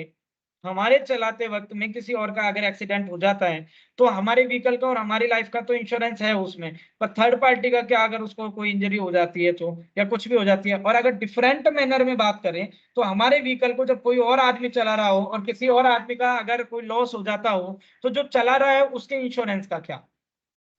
हमारे चलाते वक्त में किसी और का अगर एक्सीडेंट हो जाता है तो हमारे व्हीकल का और हमारी लाइफ का तो इंश्योरेंस है उसमें, पर थर्ड पार्टी का क्या अगर उसको कोई इंजरी हो जाती है तो, या कुछ भी हो जाती है। और अगर डिफरेंट मैनर में बात करें तो हमारे व्हीकल को जब कोई और आदमी चला रहा हो और किसी और आदमी का अगर कोई लॉस हो जाता हो तो जो चला रहा है उसके इंश्योरेंस का क्या।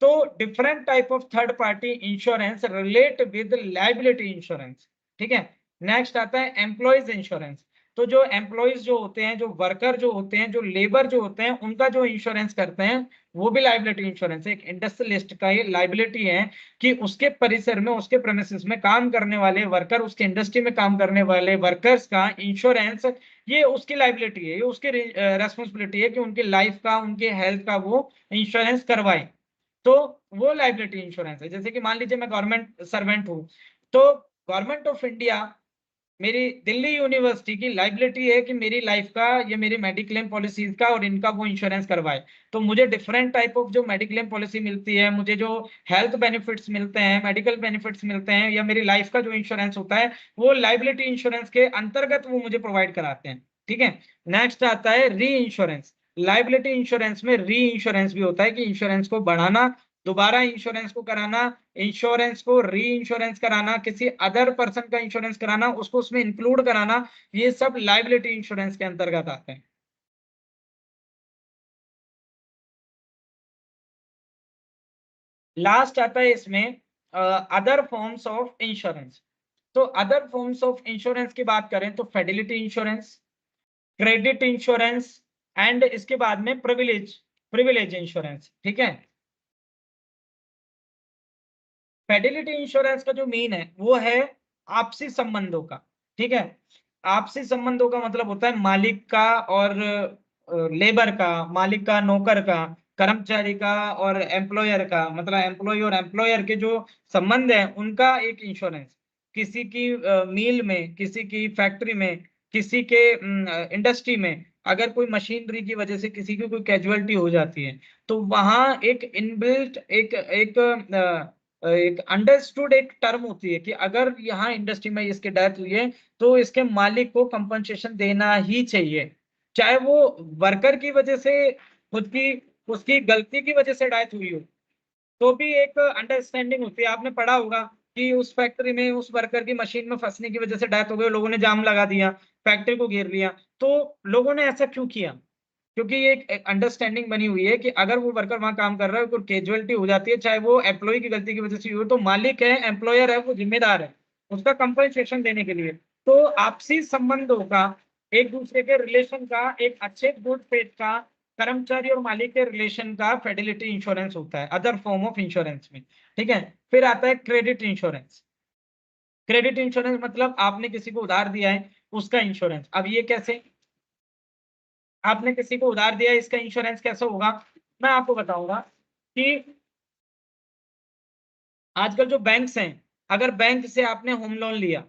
तो different type of third party insurance relate with liability insurance. ठीक है। नेक्स्ट आता है एम्प्लॉयज इंश्योरेंस। तो जो एम्प्लॉयज जो होते हैं, जो वर्कर जो होते हैं, जो लेबर जो होते हैं, उनका जो इंश्योरेंस करते हैं वो भी लाइबिलिटी इंश्योरेंस है। एक इंडस्ट्रियलिस्ट का ये लाइबिलिटी है कि उसके परिसर में, उसके प्रेमिसेस में काम करने वाले वर्कर, उसके इंडस्ट्री में काम करने वाले वर्कर्स का इंश्योरेंस, ये उसकी लाइबिलिटी है, ये उसकी रेस्पॉन्सिबिलिटी है कि उनकी लाइफ का, उनके हेल्थ का वो इंश्योरेंस करवाए। तो वो लाइबिलिटी इंश्योरेंस है। जैसे कि मान लीजिए मैं गवर्नमेंट सर्वेंट हूं, तो गवर्नमेंट ऑफ इंडिया मेरी दिल्ली यूनिवर्सिटी की लाइबिलिटी है कि मेरी लाइफ का, ये मेरी मेडिक्लेम पॉलिसीज का और इनका वो इंश्योरेंस करवाए। तो मुझे डिफरेंट टाइप ऑफ जो मेडिक्लेम पॉलिसी मिलती है, मुझे जो हेल्थ बेनिफिट्स मिलते हैं, मेडिकल बेनिफिट्स मिलते हैं, या मेरी लाइफ का जो इंश्योरेंस होता है वो लाइबिलिटी इंश्योरेंस के अंतर्गत वो मुझे प्रोवाइड कराते हैं। ठीक है। नेक्स्ट आता है री इंश्योरेंस। लाइबिलिटी इंश्योरेंस में री इंश्योरेंस भी होता है कि इंश्योरेंस को बढ़ाना, दोबारा इंश्योरेंस को कराना, इंश्योरेंस को री इंश्योरेंस कराना, किसी अदर पर्सन का इंश्योरेंस कराना, उसको उसमें इंक्लूड कराना, ये सब लाइबिलिटी इंश्योरेंस के अंतर्गत आते हैं। लास्ट आता है इसमें अदर फॉर्म्स ऑफ इंश्योरेंस। तो अदर फॉर्म्स ऑफ इंश्योरेंस की बात करें तो Fidelity insurance, credit insurance, and इसके बाद में प्रिविलेज प्रिविलेज इंश्योरेंस। ठीक है। फेडिलिटी इंश्योरेंस का जो मीन है वो है आपसी संबंधों का। ठीक है। आपसी संबंधों का मतलब होता है मालिक का और लेबर का, मालिक का नौकर का, कर्मचारी का और एम्प्लॉयर का, मतलब एम्प्लॉय और एम्प्लॉयर के जो संबंध है उनका एक इंश्योरेंस। किसी की मिल में, किसी की फैक्ट्री में, किसी के इंडस्ट्री में अगर कोई मशीनरी की वजह से किसी की कोई कैजुअलिटी हो जाती है तो वहां एक इनबिल्ट एक अंडरस्टूड एक टर्म होती है कि अगर यहाँ इंडस्ट्री में इसकी डेथ हुई है तो इसके मालिक को कंपनसेशन देना ही चाहिए, चाहे वो वर्कर की वजह से, खुद की, उसकी गलती की वजह से डेथ हुई हो, तो भी एक अंडरस्टैंडिंग होती है। आपने पढ़ा होगा कि उस फैक्ट्री में उस वर्कर की मशीन में फंसने की वजह से डेथ हो गई, लोगों ने जाम लगा दिया, फैक्ट्री को घेर लिया। तो लोगों ने ऐसा क्यों किया? क्योंकि ये एक अंडरस्टैंडिंग बनी हुई है कि अगर वो वर्कर वहां काम कर रहा है, कोई कैजुअलिटी हो जाती है, चाहे वो एम्प्लॉय की गलती की वजह से हुई हो, तो मालिक है, एम्प्लॉयर है, वो जिम्मेदार है उसका कंपनसेशन देने के लिए। तो आपसी संबंधों का, एक दूसरे के रिलेशन का, एक अच्छे गुड फेथ का, कर्मचारी और मालिक के रिलेशन का फेडिलिटी इंश्योरेंस होता है अदर फॉर्म ऑफ इंश्योरेंस में। ठीक है। फिर आता है क्रेडिट इंश्योरेंस। क्रेडिट इंश्योरेंस मतलब आपने किसी को उधार दिया है उसका इंश्योरेंस। अब ये कैसे, आपने किसी को उधार दिया है, इसका इंश्योरेंस कैसे होगा? मैं आपको बताऊंगा कि आजकल जो बैंक्स हैं, अगर बैंक से आपने होम लोन लिया,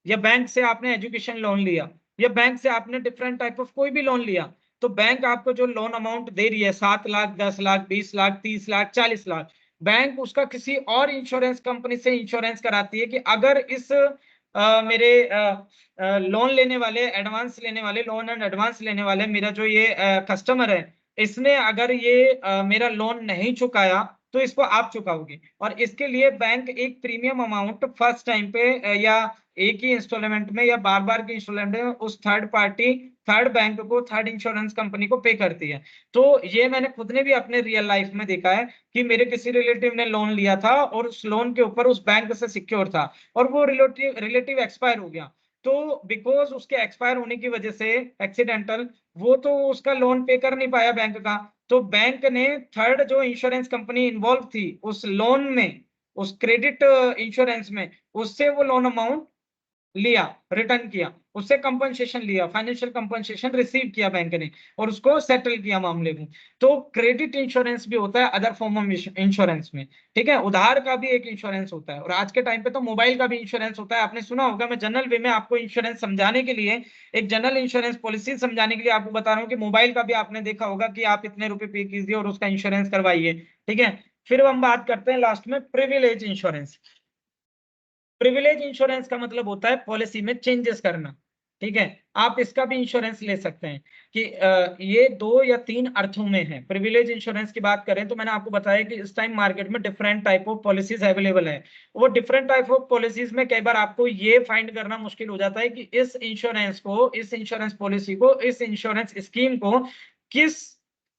या बैंक से आपने एजुकेशन लोन लिया, या बैंक से आपने डिफरेंट टाइप ऑफ कोई भी लोन लिया, तो बैंक आपको जो लोन अमाउंट दे रही है 7 लाख, 10 लाख, 20 लाख, 30 लाख, 40 लाख, बैंक उसका किसी और इंश्योरेंस कंपनी से इंश्योरेंस कराती है कि अगर इस मेरे लोन लेने वाले, एडवांस लेने वाले, लोन एंड एडवांस लेने वाले, मेरा जो ये कस्टमर है, इसने अगर ये मेरा लोन नहीं चुकाया तो इसको आप चुकाओगे। और इसके लिए बैंक एक प्रीमियम अमाउंट फर्स्ट टाइम पे या एक ही इंस्टॉलमेंट में या बार बार के इंस्टॉलमेंट में उस थर्ड पार्टी, थर्ड बैंक को, थर्ड इंश्योरेंस कंपनी को पे करती है। तो ये मैंने खुद ने भी अपने रियल लाइफ में देखा है कि मेरे किसी रिलेटिव ने लोन लिया था और उस लोन के ऊपर उस बैंक से सिक्योर था, और वो रिलेटिव रिलेटिव एक्सपायर हो गया। तो बिकॉज उसके एक्सपायर होने की वजह से, एक्सीडेंटल, वो तो उसका लोन पे कर नहीं पाया बैंक का, तो बैंक ने थर्ड जो इंश्योरेंस कंपनी इन्वॉल्व थी उस लोन में, उस क्रेडिट इंश्योरेंस में, उससे वो लोन अमाउंट लिया, रिटर्न किया, उससे कंपनसेशन लिया, फाइनेंशियल कंपनसेशन रिसीव किया बैंक ने, और उसको सेटल किया मामले को। तो क्रेडिट इंश्योरेंस भी होता है अदर फॉर्म ऑफ इंश्योरेंस में। ठीक है। उधार का भी एक इंश्योरेंस होता है, और आज के टाइम पे तो मोबाइल का भी इंश्योरेंस होता है। आपने सुना होगा, मैं जनरल वे में आपको इंश्योरेंस समझाने के लिए, एक जनरल इंश्योरेंस पॉलिसी समझाने के लिए आपको बता रहा हूँ कि मोबाइल का भी आपने देखा होगा कि आप इतने रुपए पे कीजिए और उसका इंश्योरेंस करवाइए। ठीक है। फिर हम बात करते हैं लास्ट में प्रिविलेज इंश्योरेंस। प्रिविलेज इंश्योरेंस का मतलब होता है पॉलिसी में चेंजेस करना। ठीक है। आप इसका भी इंश्योरेंस ले सकते हैं कि ये 2 या 3 अर्थों में है। प्रिविलेज इंश्योरेंस की बात करें तो मैंने आपको बताया कि इस टाइम मार्केट में different type of policies available है। वो डिफरेंट टाइप ऑफ पॉलिसीज में कई बार आपको ये फाइंड करना मुश्किल हो जाता है कि इस इंश्योरेंस को, इस इंश्योरेंस पॉलिसी को, इस इंश्योरेंस स्कीम को किस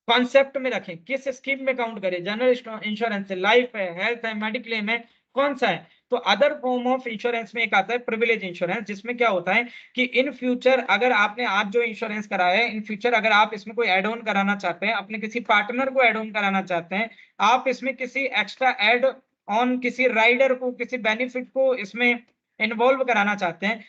कॉन्सेप्ट में रखें, किस स्कीम में काउंट करें। जनरल इंश्योरेंस है, लाइफ है, हेल्थ है, मेडिक्लेम है, कौन सा है। तो अदर फॉर्म ऑफ इंश्योरेंस में एक आता है प्रिविलेज इंश्योरेंस, जिसमें क्या होता है कि इन फ्यूचर अगर आपने आज जो इंश्योरेंस कराया है, इन फ्यूचर अगर आप इसमें कोई एड ऑन कराना चाहते हैं, अपने किसी पार्टनर को एड ऑन कराना चाहते हैं, आप इसमें किसी एक्स्ट्रा एड ऑन, किसी राइडर को, किसी बेनिफिट को इसमें इन्वॉल्व कराना चाहते हैं,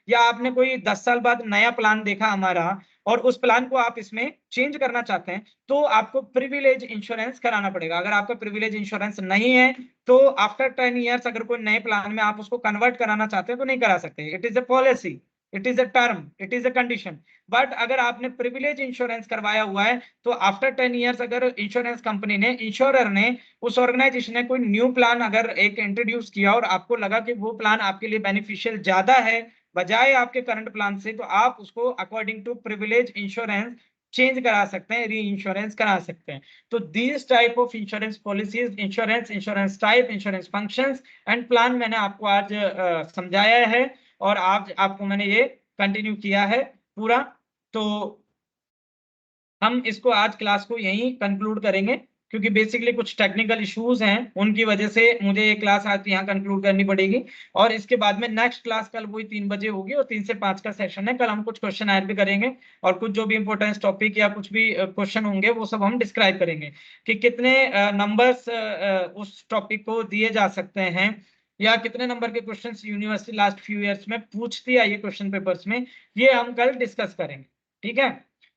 या आपने कोई 10 साल बाद नया प्लान देखा हमारा और उस प्लान को आप इसमें चेंज करना चाहते हैं, तो आपको प्रिविलेज इंश्योरेंस कराना पड़ेगा। अगर आपका प्रिविलेज इंश्योरेंस नहीं है तो आफ्टर 10 इयर्स अगर कोई नए प्लान में आप उसको कन्वर्ट कराना चाहते हैं तो नहीं करा सकते। It is a policy, it is a term, it is a condition. But अगर आपने प्रिविलेज इंश्योरेंस करवाया हुआ है तो आफ्टर 10 इयर्स अगर इंश्योरेंस कंपनी ने, इंश्योरर ने, उस ऑर्गेनाइजेशन ने कोई न्यू प्लान अगर एक इंट्रोड्यूस किया और आपको लगा कि वो प्लान आपके लिए बेनिफिशियल ज्यादा है बजाय आपके करंट प्लान से, तो आप उसको according to privilege insurance change करा सकते हैं, री इंश्योरेंस करा सकते हैं। तो these type of insurance policies, insurance, insurance type, insurance functions and plan मैंने आपको आज समझाया है और आज आपको मैंने ये कंटिन्यू किया है पूरा। तो हम इसको आज क्लास को यहीं कंक्लूड करेंगे क्योंकि बेसिकली कुछ टेक्निकल इश्यूज हैं, उनकी वजह से मुझे ये क्लास आज यहाँ कंक्लूड करनी पड़ेगी। और इसके बाद में नेक्स्ट क्लास कल वही 3 बजे होगी और 3 से 5 का सेशन है। कल हम कुछ क्वेश्चन ऐड भी करेंगे और कुछ जो भी इंपॉर्टेंस टॉपिक या कुछ भी क्वेश्चन होंगे वो सब हम डिस्क्राइब करेंगे कि कितने नंबर्स उस टॉपिक को दिए जा सकते हैं या कितने नंबर के questions university last few years में पूछती है ये क्वेश्चन पेपर्स में, ये हम कल डिस्कस करेंगे। ठीक है,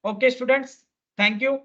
ओके स्टूडेंट्स, थैंक यू।